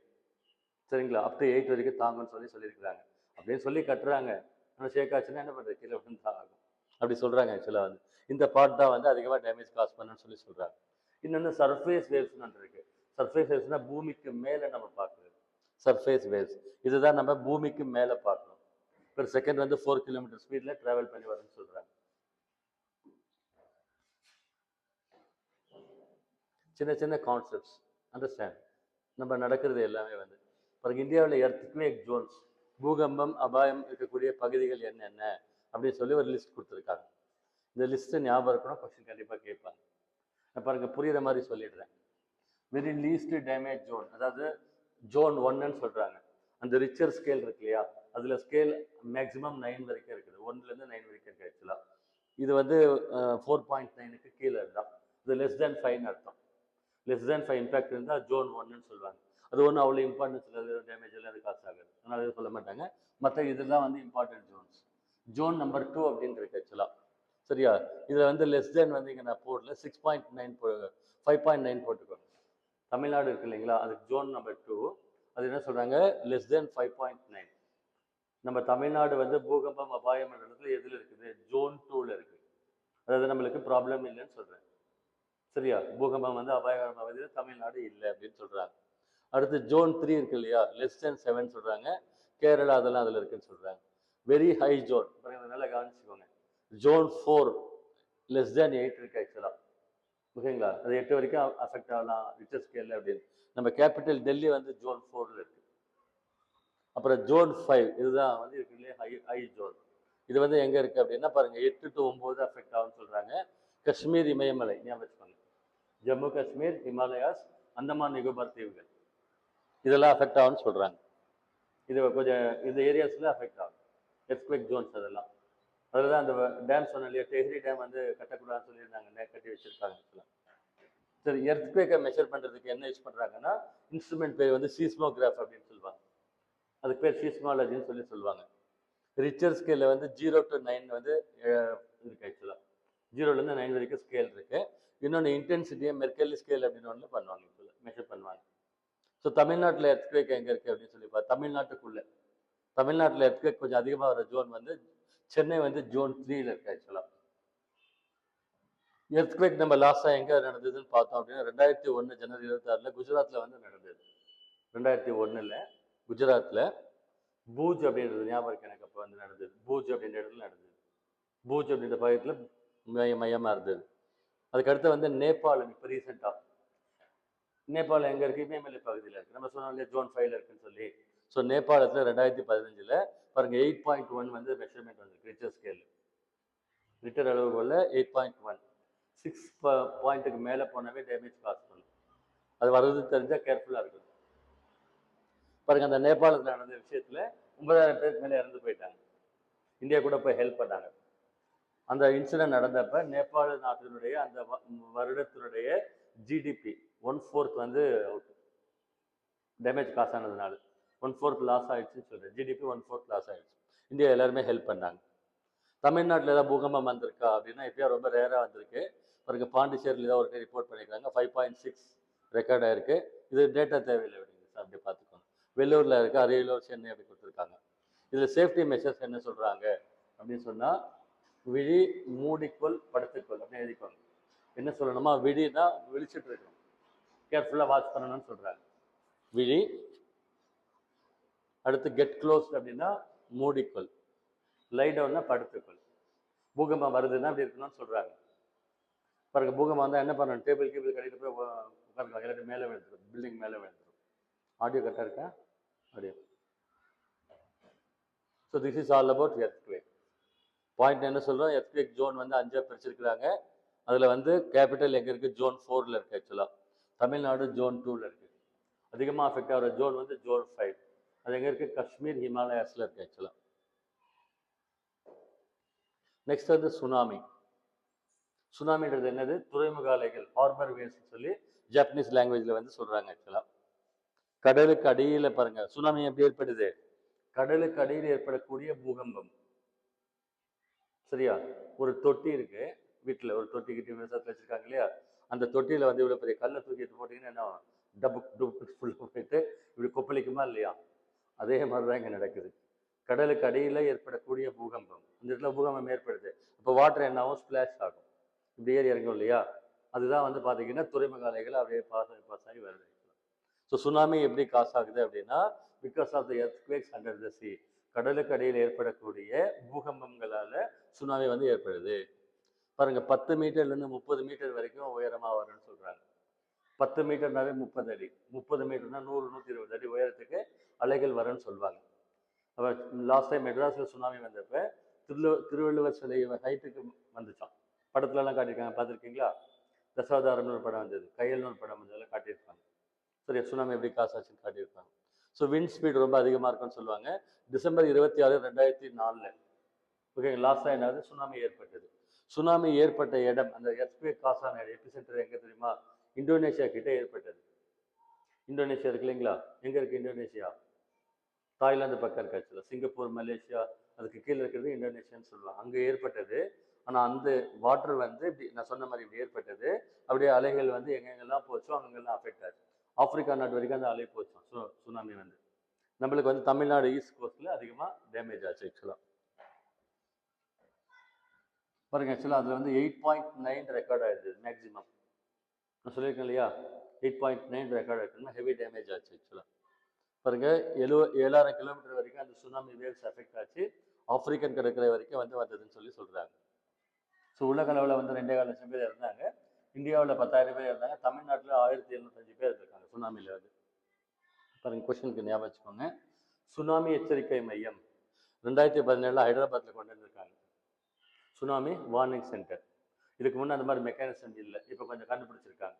சரிங்களா, அப் டு 8 வரைக்கும் தாங்குன்னு சொல்லியிருக்கிறாங்க. அப்படின்னு சொல்லி கட்டுறாங்க. ஆனால் ஷேக் ஆச்சுன்னா என்ன பண்ணுறது, கீழே வந்து தான் ஆகும். அப்படி சொல்கிறாங்க ஆக்சுவலாக. வந்து இந்த பார்ட் தான் வந்து அதிகமாக டேமேஜ் காஸ் பண்ணுன்னு சொல்கிறாங்க. இன்னொன்று சர்ஃபேஸ் வேவ்ஸ்னு ஒன்று இருக்குது. சர்ஃபேஸ் வேவ்ஸ்னால் பூமிக்கு மேலே நம்ம பார்க்குறது சர்ஃபேஸ் வேவ்ஸ். இதுதான் நம்ம பூமிக்கு மேலே பார்க்குறோம். பெர் செகண்ட் வந்து 4 கிலோமீட்டர் ஸ்பீடில் ட்ராவல் பண்ணி வரும்னு சொல்கிறாங்க. சின்ன சின்ன கான்செப்ட்ஸ், அண்டர்ஸ்டாண்ட்? நம்ம நடக்கிறது எல்லாமே வந்து பிறகு இந்தியாவில் எர்த்குவேக் ஜோன்ஸ், பூகம்பம் அபாயம் இருக்கக்கூடிய பகுதிகள் என்னென்ன அப்படின்னு சொல்லி ஒரு லிஸ்ட் கொடுத்துருக்காங்க. இந்த லிஸ்ட்டு ஞாபகம் இருக்கணும், கொஸ்டின் கண்டிப்பாக கேட்பாங்க. நான் பாருங்க புரியுற மாதிரி சொல்லிடுறேன். வெரி லீஸ்ட் டேமேஜ் ஜோன், அதாவது ஜோன் 1ன்னு சொல்கிறாங்க. அந்த ரிச்சர் ஸ்கேல் இருக்கு இல்லையா, அதில் ஸ்கேல் மேக்ஸிமம் 9 வரைக்கும் இருக்குது, 1லேருந்து 9 வரைக்கும் இருக்குது ஆக்சுவலாக. இது வந்து 4.9க்கு கீழே இருந்தால் இது லெஸ் தேன் 5ன்னு அர்த்தம். லெஸ் தேன் 5 இம்பாக்ட் இருந்தால் ஜோன் 1ன்னு சொல்லுவாங்க. அது ஒன்றும் அவ்வளோ இம்பார்ட்டன்ஸ் இல்லை, டேமேஜ் எல்லாம் அது காசு ஆகுது, அதனால எதுவும் சொல்ல மாட்டாங்க. மற்ற இதெல்லாம் வந்து இம்பார்ட்டன்ட் ஜோன்ஸ். ஜோன் நம்பர் 2 அப்படின்னு இருக்கு ஆக்சுவலாக, சரியா? இதில் வந்து லெஸ் தேன் வந்து இங்கே நான் போடல, 6.9 5.9 போட்டுக்கோங்க. தமிழ்நாடு இருக்கு இல்லைங்களா, அதுக்கு ஜோன் நம்பர் 2. அது என்ன சொல்கிறாங்க, லெஸ் தேன் 5.9. நம்ம தமிழ்நாடு வந்து பூகம்பம் அபாயம் இடத்துல எதில் இருக்குது, ஜோன் 2ல் இருக்குது. அதாவது நம்மளுக்கு ப்ராப்ளம் இல்லைன்னு சொல்கிறேன், சரியா? பூகம்பம் வந்து அபாயகரமான பகுதியில் தமிழ்நாடு இல்லை அப்படின்னு சொல்கிறாங்க. அடுத்து ஜோன் 3 இருக்கு இல்லையா, லெஸ் தேன் 7 சொல்கிறாங்க. கேரளா அதெல்லாம் அதில் இருக்குன்னு சொல்கிறாங்க. வெரி ஹை ஜோன், நல்லா கவனிச்சுக்கோங்க. ஜோன் 4 லெஸ் தேன் 8 இருக்கு ஆக்சுவலாக, ஓகேங்களா? அது 8 வரைக்கும் அஃபெக்ட் ஆகலாம் ரிச்சர் ஸ்கேலில் அப்படின்னு. நம்ம கேபிட்டல் டெல்லி வந்து ஜோன் 4ல் இருக்குது. அப்புறம் ஜோன் 5 இதுதான் வந்து இருக்குல்லையே ஹை ஜோன். இது வந்து எங்கே இருக்குது அப்படின்னா பாருங்கள், 8 to 9 அஃபெக்ட் ஆகும்னு சொல்கிறாங்க. காஷ்மீர் இமயமலை ஞாபகம் வச்சுக்கோங்க, ஜம்மு காஷ்மீர், ஹிமாலயாஸ், அந்தமான் நிகோபார் தீவுகள், இதெல்லாம் அஃபெக்ட் ஆகும்னு சொல்கிறாங்க. இது கொஞ்சம் இந்த ஏரியாஸில் அஃபெக்ட் ஆகும். எர்த்குவேக் ஜோன்ஸ் அதெல்லாம். அதில் தான் அந்த டேம் சொன்ன இல்லையா, டெஹ்ரி டேம் வந்து கட்டக்கூடாதுன்னு சொல்லியிருந்தாங்க, கட்டி வச்சிருக்காங்க. சரி, எர்த்குவேக்கை மெஷர் பண்ணுறதுக்கு என்ன யூஸ் பண்ணுறாங்கன்னா, இன்ஸ்ட்ருமெண்ட் பேர் வந்து சீஸ்மோகிராஃப் அப்படின்னு சொல்லுவாங்க. அதுக்கு பேர் சீஸ்மாலஜின்னு சொல்லுவாங்க. ரிச்சர் ஸ்கேலில் வந்து 0 to 9 வந்து இருக்கு ஆக்சுவலாக. 0லேருந்து 9 வரைக்கும் ஸ்கேல் இருக்கு. இன்னொன்று இன்டென்சிட்டியை மெர்க்கலி ஸ்கேல் அப்படின்னு ஒன்று பண்ணுவாங்க, மெஷர் பண்ணுவாங்க. ஸோ தமிழ்நாட்டில் எர்த்குவேக் எங்கே இருக்குது அப்படின்னு சொல்லி தமிழ்நாட்டில் எர்த்குவேக் கொஞ்சம் அதிகமாக வர ஜோன் வந்து சென்னை வந்து ஜோன் 3ல இருக்கு ஆக்சுவலாக. எர்த்குவேக் நம்ம லாஸ்ட்டாக எங்கே நடந்ததுன்னு பார்த்தோம் அப்படின்னா 2001 ஜனவரி 26 குஜராத்தில் வந்து நடந்தது. 2001 குஜராத்தில் பூஜ் அப்படின்றது ஞாபகம் இருக்கு எனக்கு. அப்போ வந்து நடந்தது பூஜ் அப்படின்ற இடத்துல நடந்தது. பூஜ் அப்படின்ற பகுதியில் மையமாக இருந்தது. அதுக்கடுத்து வந்து நேபாள் இப்போ ரீசெண்டாக நேபாள் எங்கே இருக்குது, இமயமலை பகுதியில் இருக்குது. நம்ம சொன்னோம் இல்லையா ஜோன் 5ல இருக்குன்னு சொல்லி. ஸோ நேபாளத்தில் 2015 பாருங்க 8.1 வந்து மெஷர்மெண்ட் வந்து ரிச்சர் ஸ்கேல். ரிட்டர் அளவுகோல்ல 8.1. 6 பாயிண்ட்டுக்கு மேலே போனாவே டேமேஜ் காஸ் பண்ணும். அது வர்றது தெரிஞ்சால் கேர்ஃபுல்லாக இருக்கணும். பாருங்க, அந்த நேபாளத்தில் நடந்த விஷயத்தில் 9,000 பேருக்கு மேலே இறந்து போயிட்டாங்க. இந்தியா கூட போய் ஹெல்ப் பண்ணாங்க. அந்த இன்சிடென்ட் நடந்தப்ப நேபாள நாட்டினுடைய அந்த வருடத்தினுடைய ஜிடிபி 1/4 வந்து அவுட், டேமேஜ் காசு ஆனதுனால 1/4 லாஸ் ஆயிடுச்சுன்னு சொல்றேன். ஜிடிபி 1/4 லாஸ் ஆயிடுச்சு. இந்தியா எல்லாருமே ஹெல்ப் பண்ணாங்க. தமிழ்நாட்டில் ஏதாவது பூகம்பம் வந்திருக்கா அப்படின்னா இப்பயா ரொம்ப ரேராக வந்திருக்கு. பாருங்க, பாண்டிச்சேரியில் ஏதாவது ஒரு ரிப்போர்ட் பண்ணியிருக்காங்க. 5.6 ரெக்கார்ட் ஆயிருக்கு. இது டேட்டா தேவையில்லை சார், அப்படி பார்த்துக்கோங்க. வெள்ளூரில் இருக்குது, அரியலூர், சென்னை அப்படி கொடுத்துருக்காங்க. இதில் சேஃப்டி மெஷர்ஸ் என்ன சொல்கிறாங்க அப்படின்னு சொன்னால், விழி மூடிக்கொள் படுத்துக்கொள் அப்படின்னு எழுதிக்கோங்க. என்ன சொல்லணுமா, விழினா விழிச்சுட்டு இருக்கணும், கேர்ஃபுல்லாக வாட்ச் பண்ணணும்னு சொல்கிறாங்க. விழி. அடுத்து கெட் க்ளோஸ் அப்படின்னா மூடிக்கொள், லை டவுன்னா படுத்துக்கொள். பூகம்பம் வருதுன்னா அப்படி இருக்கணும்னு சொல்கிறாங்க. பாருங்க, பூகம்பம் வந்தால் என்ன பண்ணணும், டேபிள் கீபிள் கட்டிட்டு போய் உட்காந்துக்கலாம், எல்லாத்தையும் மேலே விழுந்துடும், பில்டிங் மேலே விழுந்துடும். ஆடியோ கரெக்டாக இருக்கா? Audio. So this is all about earthquake. Point என்ன சொல்கிறோம், எர்த்குவேக் ஜோன் வந்து 5 பிரிச்சிருக்கிறாங்க. அதில் வந்து கேபிட்டல் எங்கே இருக்குது, ஜோன் 4ல் இருக்குது ஆக்சுவலாக. தமிழ்நாடு ஜோன் 2ல் இருக்குது. அதிகமாக அஃபெக்ட் ஆகிற ஜோன் வந்து ஜோன் 5. அது எங்கே இருக்குது, காஷ்மீர் ஹிமாலயாஸில் இருக்குது ஆக்சுவலாக. நெக்ஸ்ட் வந்து சுனாமி. சுனாமின்றது என்னது, துறைமுக அலைகள், ஹார்பர் வேவ்ஸ் சொல்லி ஜாப்பனீஸ் லாங்குவேஜில் வந்து சொல்கிறாங்க ஆக்சுவலாக. கடலுக்கு அடியில் பாருங்க, சுனாமி எப்படி ஏற்படுது, கடலுக்கு அடியில் ஏற்படக்கூடிய பூகம்பம். சரியா, ஒரு தொட்டி இருக்கு வீட்டில், ஒரு தொட்டி கிட்டி விவசாயத்தில் வச்சிருக்காங்க இல்லையா, அந்த தொட்டியில் வந்து இவ்வளோ பெரிய கல்லை தூக்கிட்டு போட்டிங்கன்னா என்ன, டபுக் ஃபுல்லாக போயிட்டு இப்படி கொப்பளிக்குமா இல்லையா, அதே மாதிரி தான் இங்கே நடக்குது. கடலுக்கு அடியில் ஏற்படக்கூடிய பூகம்பம், இந்த இடத்துல பூகம்பம் ஏற்படுது. இப்போ வாட்டர் என்ன ஆகும், ஸ்பிளாஷ் ஆகும், இப்படி ஏறி இறங்கும் இல்லையா. அதுதான் வந்து பார்த்தீங்கன்னா துறைமுக அலைகள் அப்படியே பாஸ் ஆகி வருது. ஸோ சுனாமி எப்படி காசு ஆகுது அப்படின்னா, because of the earthquakes under the sea, கடலுக்கு அடியில் ஏற்படக்கூடிய பூகம்பங்களால் சுனாமி வந்து ஏற்படுது. பாருங்க, 10 மீட்டர்லேருந்து 30 மீட்டர் வரைக்கும் உயரமாக வரும்னு சொல்கிறாங்க. 10 மீட்டர்னாவே 30 அடி, 30 மீட்டர்னா 100-120 அடி உயரத்துக்கு அலைகள் வரும்னு சொல்லுவாங்க. அப்போ லாஸ்ட் டைம் மெட்ராஸில் சுனாமி வந்தப்போ திருவள்ளுவர் சிலை ஹைட்டுக்கு வந்துச்சான். படத்துலலாம் காட்டியிருக்காங்க, பார்த்துருக்கீங்களா? தசாவதாரம்னு ஒரு படம் வந்தது, கையல்னு ஒரு படம் வந்ததில் காட்டியிருப்பாங்க. சரி, சுனாமி எப்படி காசு ஆச்சுன்னு காட்டியிருப்பாங்க. ஸோ விண்ட் ஸ்பீட் ரொம்ப அதிகமாக இருக்குன்னு சொல்லுவாங்க. டிசம்பர் 26, 2004 ஓகேங்க, லாஸ்ட்டாக என்னாவது சுனாமி ஏற்பட்டது. சுனாமி ஏற்பட்ட இடம், அந்த எர்த்குவேக் காஸ் ஆன எபிசென்டர் எங்கே தெரியுமா, இந்தோனேஷியா கிட்டே ஏற்பட்டது. இந்தோனேஷியா இருக்கு இல்லைங்களா, எங்கே இருக்குது இந்தோனேஷியா, தாய்லாந்து பக்கம் இருக்கு ஆக்சுவலாக. சிங்கப்பூர், மலேசியா, அதுக்கு கீழே இருக்கிறது இந்தோனேஷியான்னு சொல்லுவாங்க. அங்கே ஏற்பட்டது. ஆனால் அந்த வாட்டர் வந்து இப்படி நான் சொன்ன மாதிரி இப்படி ஏற்பட்டது. அப்படியே அலைகள் வந்து எங்கெங்கெல்லாம் போச்சோ அங்கெல்லாம் அஃபெக்ட் ஆச்சு. ஆப்பிரிக்கா நாட்டு வரைக்கும் அந்த அலை போச்சோம். சுனாமி வந்து நம்மளுக்கு வந்து தமிழ்நாடு ஈஸ்ட் கோஸ்ட்டில் அதிகமாக டேமேஜ் ஆச்சு ஆக்சுவலாக. பாருங்க, ஆக்சுவலாக அதில் வந்து 8.9 ரெக்கார்ட் ஆயிடுது மேக்ஸிமம். நான் சொல்லியிருக்கேன் இல்லையா, 8.9 ரெக்கார்ட் ஆகிடுச்சுன்னா ஹெவி டேமேஜ் ஆச்சு ஆக்சுவலாக. பாருங்க, 7,000 கிலோமீட்டர் வரைக்கும் அந்த சுனாமி வேவ்ஸ் அஃபெக்ட் ஆச்சு. ஆப்பிரிக்கன் கடற்கரை வரைக்கும் வந்து வந்ததுன்னு சொல்கிறாங்க. ஸோ உலக அளவில் வந்து 2.25 லட்சம் பேர் இருந்தாங்க. இந்தியாவில் 10,000 பேர் இருந்தாங்க. தமிழ்நாட்டில் 1,705 பேர் இருக்காங்க சுனாமியில் வந்து. பாருங்க, கொஸ்டினுக்கு ஞாபகம் வச்சுக்கோங்க. சுனாமி எச்சரிக்கை மையம் 2017 ஹைதராபாத்தில் கொண்டு வந்திருக்காங்க. Tsunami warning centre. இதுக்கு முன்னே அந்த மாதிரி மெக்கானிசம் இல்லை, இப்போ கொஞ்சம் கண்டுபிடிச்சிருக்காங்க.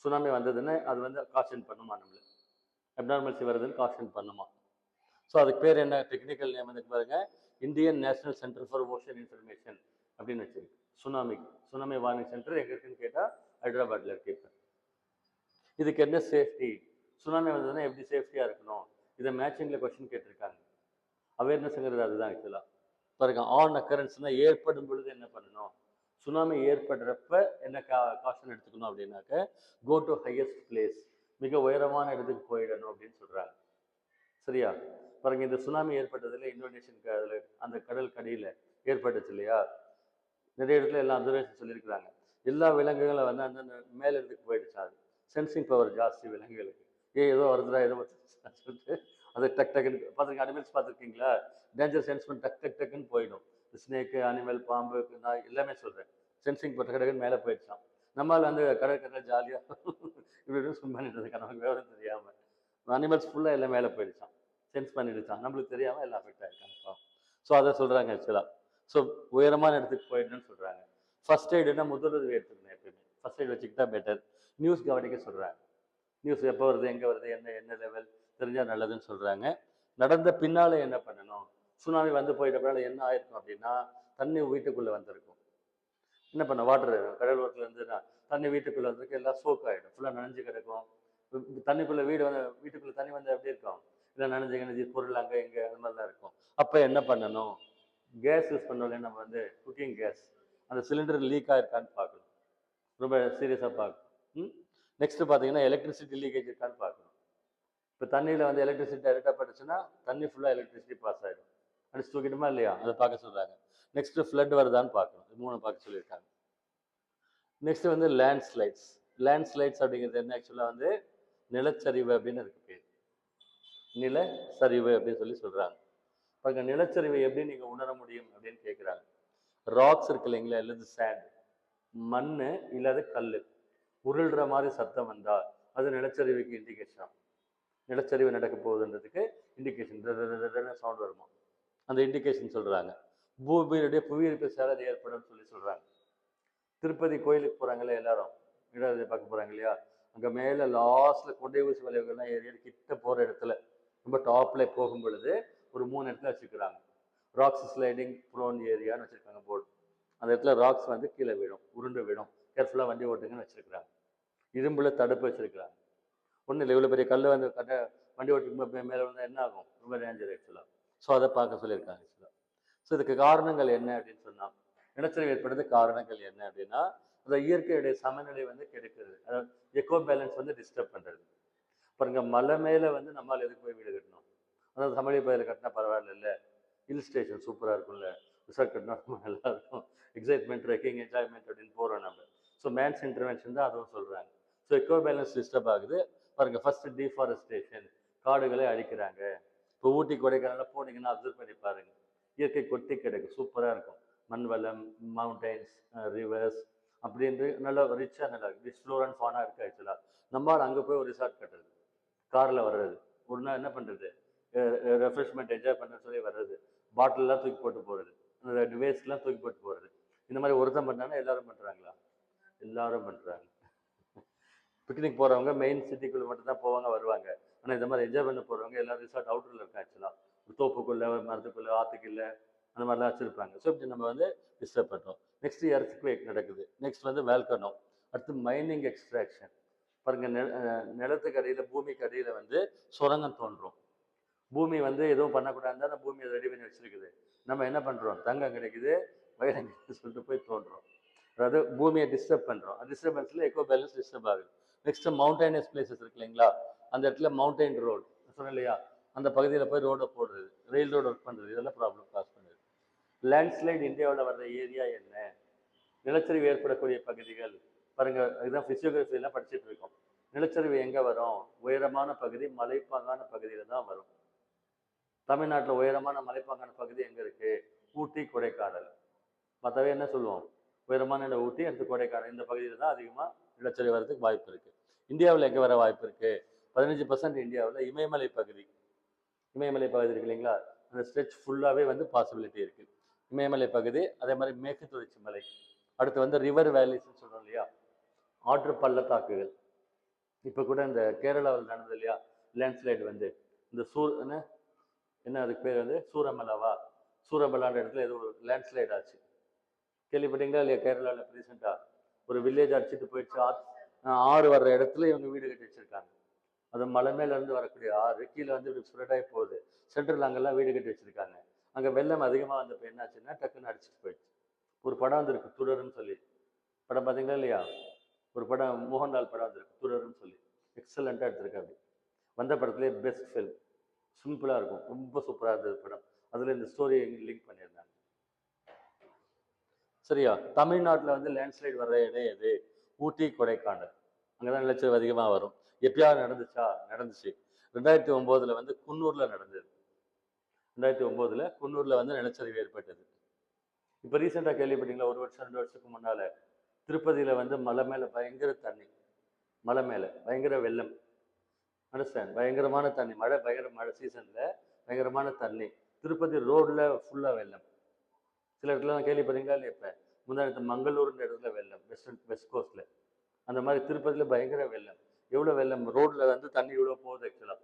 சுனாமி வந்ததுன்னு அது வந்து காஷன் பண்ணுமா, நம்மளுக்கு அப்நார்மல்சி வருதுன்னு காஷன் பண்ணுமா. ஸோ அதுக்கு பேர் என்ன, டெக்னிக்கல் நேம் வந்து பாருங்க, Indian national centre for ocean information அப்படின்னு வச்சிருக்கு. சுனாமி வார்னிங் சென்டர் எங்கே இருக்குன்னு கேட்டால் ஹைதராபாத்தில் இருக்கு. இப்போ இதுக்கு என்ன சேஃப்டி, சுனாமி வந்ததுன்னா எப்படி சேஃப்டியாக இருக்கணும், இதை மேட்சிங்கில் கொஸ்டின் கேட்டிருக்காங்க. அவேர்னஸ்ங்கிறது அதுதான் ஆக்சுவலாக. பாருங்க, ஆன் அக்கரன்ஸ்னால் ஏற்படும் பொழுது என்ன பண்ணணும், சுனாமி ஏற்படுறப்ப என்ன காஷன் எடுத்துக்கணும் அப்படின்னாக்க, கோ டு ஹையஸ்ட் பிளேஸ், மிக உயரமான இடத்துக்கு போயிடணும் அப்படின்னு சொல்கிறாங்க. சரியா? பாருங்க, இந்த சுனாமி ஏற்பட்டதில் இந்தோனேஷியன் அதில் அந்த கடல் கடியில் ஏற்பட்டுச்சு இல்லையா, நிறைய இடத்துல எல்லாம் அப்சர்வேஷன் சொல்லியிருக்கிறாங்க. எல்லா விலங்குகளும் வந்து அந்த மேல இடத்துக்கு போயிடுச்சு. அது சென்சிங் பவர் ஜாஸ்தி விலங்குகளுக்கு. ஏதோ வருதுடா ஏதோ சொல்லிட்டு அதை டக் டக்குன்னு பார்த்துருக்கீங்க. அனிமல்ஸ் பார்த்துருக்கீங்களா, டேஞ்சர் சென்ஸ் பண்ணி டக் டக் டக்குன்னு போயிடும். ஸ்னேக்கு, அனிமல், பாம்பு, நான் எல்லாமே சொல்கிறேன். சென்சிங் பட்ட கடக்குன்னு மேலே போயிடுச்சான். நம்மளால் வந்து கடற்கரை ஜாலியாக இப்படி ஸ்விம் பண்ணிட்டு இருக்கான், நமக்கு விவரம் தெரியாமல். அனிமல்ஸ் ஃபுல்லாக எல்லாம் மேலே போயிடுச்சான், சென்ஸ் பண்ணிடுச்சான், நம்மளுக்கு தெரியாமல் எல்லாம் அஃபெக்ட் ஆகிருக்காங்க. ஸோ அதை சொல்கிறாங்க ஆக்சுவலாக. ஸோ உயரமான இடத்துக்கு போயிடணும்னு சொல்கிறாங்க. ஃபர்ஸ்ட் எய்டுனா முதலுதவி எடுத்துக்கணும் எப்பயுமே. ஃபர்ஸ்ட் எய்ட் வச்சுக்கிட்டா பெட்டர். நியூஸ் கவனிக்க சொல்கிறாங்க. நியூஸ் எப்போ வருது, எங்கே வருது, என்ன லெவல் தெரிஞ்சால் நல்லதுன்னு சொல்கிறாங்க. நடந்த பின்னால் என்ன பண்ணணும், சுனாமி வந்து போயிட்ட பின்னால் என்ன ஆயிருக்கும் அப்படின்னா, தண்ணி வீட்டுக்குள்ளே வந்திருக்கும். என்ன பண்ண, வாட்டர் கடல் ஓரத்தில் இருந்துன்னா தண்ணி வீட்டுக்குள்ளே வந்திருக்கு, எல்லாம் சோக் ஆகிடும், ஃபுல்லாக நனைஞ்சு கிடக்கும். தண்ணிக்குள்ளே வீட்டுக்குள்ளே தண்ணி வந்து எப்படி இருக்கும், இல்லை நனைஞ்சு பொருள் அங்கே இங்கே அது மாதிரிலாம் இருக்கும். அப்போ என்ன பண்ணணும், கேஸ் யூஸ் பண்ணோம்ல, நம்ம வந்து குக்கிங் கேஸ், அந்த சிலிண்டர் லீக் ஆயிருக்கான்னு பார்க்கணும், ரொம்ப சீரியஸாக பார்க்கணும். நெக்ஸ்ட் பார்த்தீங்கன்னா எலக்ட்ரிசிட்டி லீக்கேஜ் இருக்கான்னு பார்க்கணும். இப்போ தண்ணியில் வந்து எலக்ட்ரிசிட்டி டைரெக்டாக பட்டுச்சுன்னா தண்ணி ஃபுல்லாக எலக்ட்ரிசிட்டி பாஸ் ஆகிடும், அடிச்சு தூக்கிடுமா இல்லையா, அதை பார்க்க சொல்கிறாங்க. நெக்ஸ்ட் ஃப்ளட் வருதான்னு பார்க்கணும், இது 3 பார்க்க சொல்லியிருக்காங்க. நெக்ஸ்ட் வந்து லேண்ட்ஸ்லைட்ஸ். லேண்ட்ஸ்லைட்ஸ் அப்படிங்கிறது என்ன, ஆக்சுவலாக வந்து நிலச்சரிவு அப்படின்னு இருக்கு பேர், நிலச்சரிவு அப்படின்னு சொல்லி சொல்கிறாங்க. பாருங்க, நிலச்சரிவை எப்படி நீங்கள் உணர முடியும் அப்படின்னு கேட்குறாங்க. ராக்ஸ் இருக்கு இல்லைங்களா, இல்லது சேண்ட், மண் இல்லாத கல் உருள்ற மாதிரி சத்தம் வந்தால் அது நிலச்சரிவுக்கு இண்டிகேஷன். நிலச்சரிவு நடக்க போகுதுன்றதுக்கு இண்டிகேஷன் சவுண்ட் வருமா, அந்த இண்டிகேஷன் சொல்கிறாங்க. பூமியுடைய புவியீர்ப்பு சேதம் ஏற்படும் சொல்லி சொல்கிறாங்க. திருப்பதி கோயிலுக்கு போகிறாங்களே எல்லாரும், இடத்தை பார்க்க போகிறாங்க இல்லையா, அங்கே மேலே லாஸ்ட்டில் கொண்டை ஊசி வளைவுகள்லாம் ஏரியா கிட்ட போகிற இடத்துல ரொம்ப டாப்பில் போகும் பொழுது ஒரு 3 இடத்துல வச்சுக்கிறாங்க. ராக்ஸ் ஸ்லைடிங் ப்ரோன் ஏரியான்னு வச்சுருக்காங்க போர்டு. அந்த இடத்துல ராக்ஸ் வந்து கீழே விடும், உருண்டு விடும், கேர்ஃபுல்லாக வண்டி ஓட்டுங்கன்னு வச்சுருக்கிறாங்க. இரும்புல தடுப்பு வச்சுருக்கிறாங்க. ஒன்றும் இல்லை, இவ்வளோ பெரிய கல் வந்து வண்டி ஓட்டுக்கு மேலே வந்தால் என்ன ஆகும், ரொம்ப டேஞ்சர் ஆக்சுவலாக. ஸோ அதை பார்க்க சொல்லியிருக்காங்க ஆக்சுவலாக. ஸோ இதுக்கு காரணங்கள் என்ன அப்படின்னு சொன்னால், நிலச்சரிவு ஏற்படுறது காரணங்கள் என்ன அப்படின்னா, அந்த இயற்கையுடைய சமநிலை வந்து கெடுக்கிறது, அதாவது எக்கோ பேலன்ஸ் வந்து டிஸ்டர்ப் பண்ணுறது. பாருங்க, மலை மேலே வந்து நம்மளால் எதுக்கு போய் வீடு கட்டணும், அதாவது சமநிலை பயிர் கட்டினா பரவாயில்ல, இல்லை ஹில் ஸ்டேஷன் சூப்பராக இருக்கும்ல, ரிசார்ட் கட்டினா ரொம்ப நல்லா இருக்கும், எக்ஸைட்மெண்ட், ட்ரெக்கிங், என்ஜாய்மெண்ட் அப்படின்னு போகிறோம் நம்ம. ஸோ மேன்ஸ் இன்டர்வென்ஷன் தான் அதுவும் சொல்கிறாங்க. ஸோ எக்கோ பேலன்ஸ் டிஸ்டர்ப் ஆகுது. பாருங்க, ஃபர்ஸ்ட் டீஃபாரஸ்டேஷன், காடுகளை அழிக்கிறாங்க. இப்போ ஊட்டி கொடைக்கானல் போனீங்கன்னா அப்சர்வ் பண்ணி பாருங்க, இயற்கை கொட்டி கிடக்கு, சூப்பராக இருக்கும், மண் வளம், மவுண்டைன்ஸ், ரிவர்ஸ் அப்படின்ட்டு நல்லா ரிச்சாக நல்லா ரிச் ஃப்ளோரா அண்ட் ஃபானா இருக்குது ஆக்சுவலாக. நம்மளால் அங்கே போய் ஒரு ரிசார்ட் கட்டுறது, காரில் வர்றது, ஒரு நாள் என்ன பண்ணுறது, ரெஃப்ரெஷ்மெண்ட் என்ஜாய் பண்ணுறதுன்னு சொல்லி வர்றது, பாட்டிலெலாம் தூக்கி போட்டு போகிறது, அந்த வேஸ்ட்லாம் தூக்கி போட்டு போகிறது. இந்த மாதிரி ஒருத்தன் பண்ணாங்கன்னா எல்லாரும் பண்ணுறாங்களா, எல்லாரும் பண்ணுறாங்க. பிக்னிக் போகிறவங்க மெயின் சிட்டிக்குள்ளே மட்டும்தான் போவாங்க வருவாங்க. ஆனால் இந்த மாதிரி என்ஜாய் பண்ண போகிறவங்க எல்லாரும் ரிசார்ட் அவுட்டரில் இருக்கா ஆக்சுவலாக, ஒரு தோப்புக்குள்ளே, ஒரு மரத்துக்குள்ளே, ஆற்றுக்குள்ளே, அந்த மாதிரிலாம் வச்சுருப்பாங்க. ஸோ இப்படி நம்ம வந்து டிஸ்டர்ப் பண்ணுறோம். நெக்ஸ்ட் எர்த்குவேக் நடக்குது. நெக்ஸ்ட் வந்து வேல்கனோ. அடுத்து மைனிங் எக்ஸ்ட்ராக்ஷன். பாருங்கள், நிலத்துக்கு அடியில், பூமிக்கு அடியில் வந்து சுரங்கம் தோன்றும். பூமி வந்து எதுவும் பண்ணக்கூடாது, அந்த பூமியை ரெடி பண்ணி வச்சுருக்குது. நம்ம என்ன பண்ணுறோம், தங்கம் கிடைக்குது, வைரம் கிடைக்குது சொல்லிட்டு போய் தோன்றுறோம். அதாவது பூமியை டிஸ்டர்ப் பண்ணுறோம். டிஸ்டர்பன்ஸில் எக்கோ பேலன்ஸ் டிஸ்டர்ப் ஆகுது. நெக்ஸ்ட் மவுண்டைனஸ் பிளேசஸ் இருக்கு இல்லைங்களா, அந்த இடத்துல மவுண்டைன் ரோடு சொன்னேன் இல்லையா, அந்த பகுதியில் போய் ரோடை போடுறது, ரயில் ரோடு ஒர்க் பண்ணுறது, இதெல்லாம் ப்ராப்ளம் காஸ் பண்ணுது. லேண்ட்ஸ்லைட் இந்தியாவில் வர்ற ஏரியா என்ன, நிலச்சரிவு ஏற்படக்கூடிய பகுதிகள் பாருங்கள், இதுதான் ஃபிசியோகிராஃபிலாம் படிச்சுட்டு இருக்கோம். நிலச்சரிவு எங்கே வரும், உயரமான பகுதி, மலைப்பாங்கான பகுதியில் தான் வரும். தமிழ்நாட்டில் உயரமான மலைப்பாங்கான பகுதி எங்கே இருக்குது, ஊட்டி, கொடைக்கானல். மற்றவே என்ன சொல்லுவோம், உயரமான இடம் ஊட்டி, அடுத்து கொடைக்கானல், இந்த பகுதியில் தான் அதிகமாக நிலச்சரிவு வரதுக்கு வாய்ப்பு இருக்குது. இந்தியாவில் எங்கே வர வாய்ப்பு இருக்குது, 15% இந்தியாவில் இமயமலை பகுதி. இமயமலை பகுதி இருக்கு இல்லைங்களா, அந்த ஸ்ட்ரெச் ஃபுல்லாகவே வந்து பாசிபிலிட்டி இருக்குது. இமயமலை பகுதி, அதே மாதிரி மேற்கு தொடர்ச்சி மலை, அடுத்து வந்து ரிவர் வேலிஸ்ன்னு சொல்கிறோம் இல்லையா, ஆற்று பள்ளத்தாக்குகள். இப்போ கூட இந்த கேரளாவில் நடந்தது இல்லையா லேண்ட்ஸ்லைடு, வந்து இந்த என்ன அதுக்கு பேர் வந்து சூரமலவா, சூரபலான்ற இடத்துல ஏதோ ஒரு லேண்ட்ஸ்லைட் ஆச்சு, கேள்விப்பட்டீங்களா இல்லையா? கேரளாவில் ரீசெண்டாக ஒரு வில்லேஜ் அடிச்சுட்டு போயிடுச்சு. ஆறு வர்ற இடத்துல இவங்க வீடு கட்டி வச்சிருக்காங்க. அது மலை மேல இருந்து வரக்கூடிய ஆறு கீழே வந்து இப்படி ஸ்ப்ரெட் ஆகி போகுது. சென்ட்ரல் அங்கெல்லாம் வீடு கட்டி வச்சிருக்காங்க. அங்கே வெள்ளம் அதிகமாக வந்தப்போ என்னாச்சுன்னா டக்குன்னு அடிச்சுட்டு போயிடுச்சு. ஒரு படம் வந்திருக்கு துடர்ன்னு சொல்லி, படம் பார்த்தீங்களா இல்லையா? ஒரு படம் மோகன்லால் படம் வந்திருக்கு துடர்ன்னு சொல்லி, எக்ஸலண்ட்டாக எடுத்திருக்காங்க. வந்த படத்துலேயே பெஸ்ட் ஃபில்ம், சிம்பிளாக இருக்கும், ரொம்ப சூப்பராக இருந்தது படம். அதில் இந்த ஸ்டோரியை லிங்க் பண்ணியிருந்தாங்க. சரியா? தமிழ்நாட்டில் வந்து லேண்ட்ஸ்லைட் வர்ற இடம் எது? ஊட்டி, கொடைக்கானல். அங்கே தான் நிலச்சரிவு அதிகமாக வரும். எப்பயாவது நடந்துச்சா? நடந்துச்சு. 2009 வந்து குன்னூரில் நடந்தது. 2009 குன்னூரில் வந்து நிலச்சரிவு ஏற்பட்டது. இப்போ ரீசெண்டாக கேள்விப்பட்டீங்களா? ஒரு வருஷம் 2 வருஷத்துக்கு முன்னால் திருப்பதியில் வந்து மலை மேலே பயங்கர தண்ணி, மலை மேலே பயங்கர வெள்ளம். அண்டர்ஸ்டாண்ட்? பயங்கரமான தண்ணி, மழை பயங்கர மழை சீசனில் பயங்கரமான தண்ணி. திருப்பதி ரோடில் ஃபுல்லாக வெள்ளம். சில இடத்துல கேள்விப்பட்டீங்களா இல்லையா? இப்போ முன்னாடி மங்களூர்ன்ற இடத்துல வெள்ளம், வெஸ்ட் கோஸ்ட்டில். அந்த மாதிரி திருப்பதியில் பயங்கர வெள்ளம். எவ்வளோ வெள்ளம், ரோட்டில் வந்து தண்ணி இவ்வளோ போகுது ஆக்சுவலாக,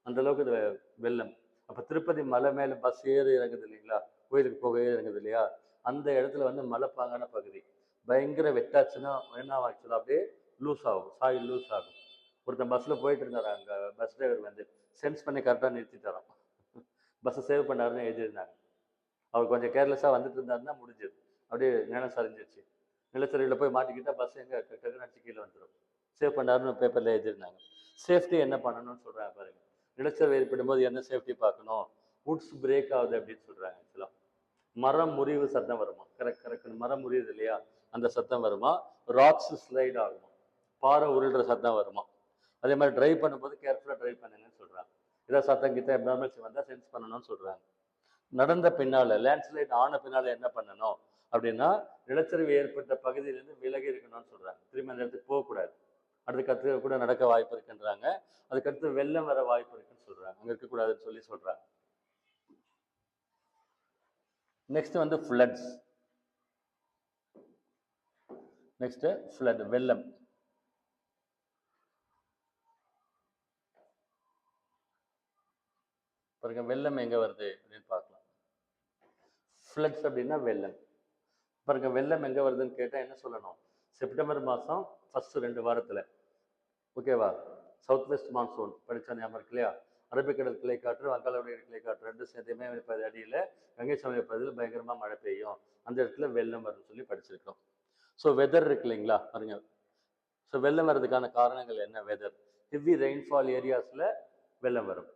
அந்தளவுக்கு இது வெள்ளம். அப்போ திருப்பதி மலை மேலே பஸ் ஏறி இறங்குது இல்லைங்களா, கோயிலுக்கு போக இறங்குது இல்லையா, அந்த இடத்துல வந்து மலைப்பாங்கான பகுதி. பயங்கர வெட்டாச்சுன்னா என்ன ஆக்சுவலாக அப்படியே லூஸ் ஆகும், சாயில் லூஸ் ஆகும். ஒருத்தன் பஸ்ஸில் போயிட்டு இருந்தார், அங்கே பஸ் டிரைவர் வந்து சென்ஸ் பண்ணி கரெக்டாக நிறுத்தி தரோம், பஸ்ஸை சேவ் பண்ணாருன்னு எழுதியிருந்தாங்க. அவர் கொஞ்சம் கேர்லெஸ்ஸாக வந்துட்டு இருந்தாருன்னா முடிஞ்சது, அப்படியே நிலம் சரிஞ்சிருச்சு. நிலச்சரிவில் போய் மாட்டிக்கிட்டா பஸ் எங்கே டக்குன்னு அடிச்சு கீழே வந்துடும். சேவ் பண்ணாருன்னு பேப்பரில் எழுதியிருந்தாங்க. சேஃப்டி என்ன பண்ணணும்னு சொல்கிறாங்க பாருங்க. நிலச்சரிவு ஏற்படும் போது என்ன சேஃப்டி பார்க்கணும்? வுட்ஸ் பிரேக் ஆகுது அப்படின்னு சொல்கிறாங்க ஆக்சுவலாக. மரம் முறிவு சத்தம் வருமா? கரெக்ட், மரம் முறியுது இல்லையா, அந்த சத்தம் வருமா? ராக்ஸ் ஸ்லைட் ஆகுமா? பாறை உருள்ற சத்தம் வருமா? அதே மாதிரி ட்ரைவ் பண்ணும்போது கேர்ஃபுல்லாக ட்ரைவ் பண்ணுங்கன்னு சொல்கிறாங்க. ஏதாவது சத்தம் கிட்ட எப்னார்மல்ஸ் வந்தால் சென்ஸ் பண்ணணும்னு சொல்கிறாங்க. நடந்த பின்னால், லேண்ட்ஸ்லைட் ஆன பின்னால் என்ன பண்ணணும் அப்படின்னா, நிலச்சரிவு ஏற்பட்ட பகுதியிலேருந்து விலகி இருக்கணும்னு சொல்கிறாங்க. திரும்பி அந்த இடத்துக்கு போகக்கூடாது. அடுத்து கூட நடக்க வாய்ப்பு இருக்குன்றாங்க. அதுக்கடுத்து வெள்ளம் வர வாய்ப்பு இருக்குன்னு சொல்கிறாங்க, அங்கே இருக்கக்கூடாதுன்னு சொல்கிறாங்க. நெக்ஸ்ட் வந்து ஃப்ளட்ஸ். நெக்ஸ்ட் ஃப்ளட், வெள்ளம். பாருங்க, வெள்ளம் எங்கே வருது அப்படின்னு பார்க்கலாம். ஃப்ளட்ஸ் அப்படின்னா வெள்ளம். பாருங்க, வெள்ளம் எங்கே வருதுன்னு கேட்டால் என்ன சொல்லணும்? செப்டம்பர் மாதம் ஃபஸ்ட்டு 2 வாரத்தில், ஓகேவா, சவுத் வெஸ்ட் மான்சூன் படித்தா ஞாபகம் இருக்கு இல்லையா? அரபிக்கடல் கிளை காற்று, வங்காளவிட கிளை காற்று ரெண்டு சேர்ந்துமே அடியில் கங்கை சமவெளி பகுதியில் பயங்கரமாக மழை பெய்யும், அந்த இடத்துல வெள்ளம் வரும்னு சொல்லி படிச்சிருக்கோம். ஸோ வெதர் இருக்கு இல்லைங்களா, பாருங்க. ஸோ வெள்ளம் வர்றதுக்கான காரணங்கள் என்ன? வெதர். ஹெவி ரெயின்ஃபால் ஏரியாஸில் வெள்ளம் வரும்.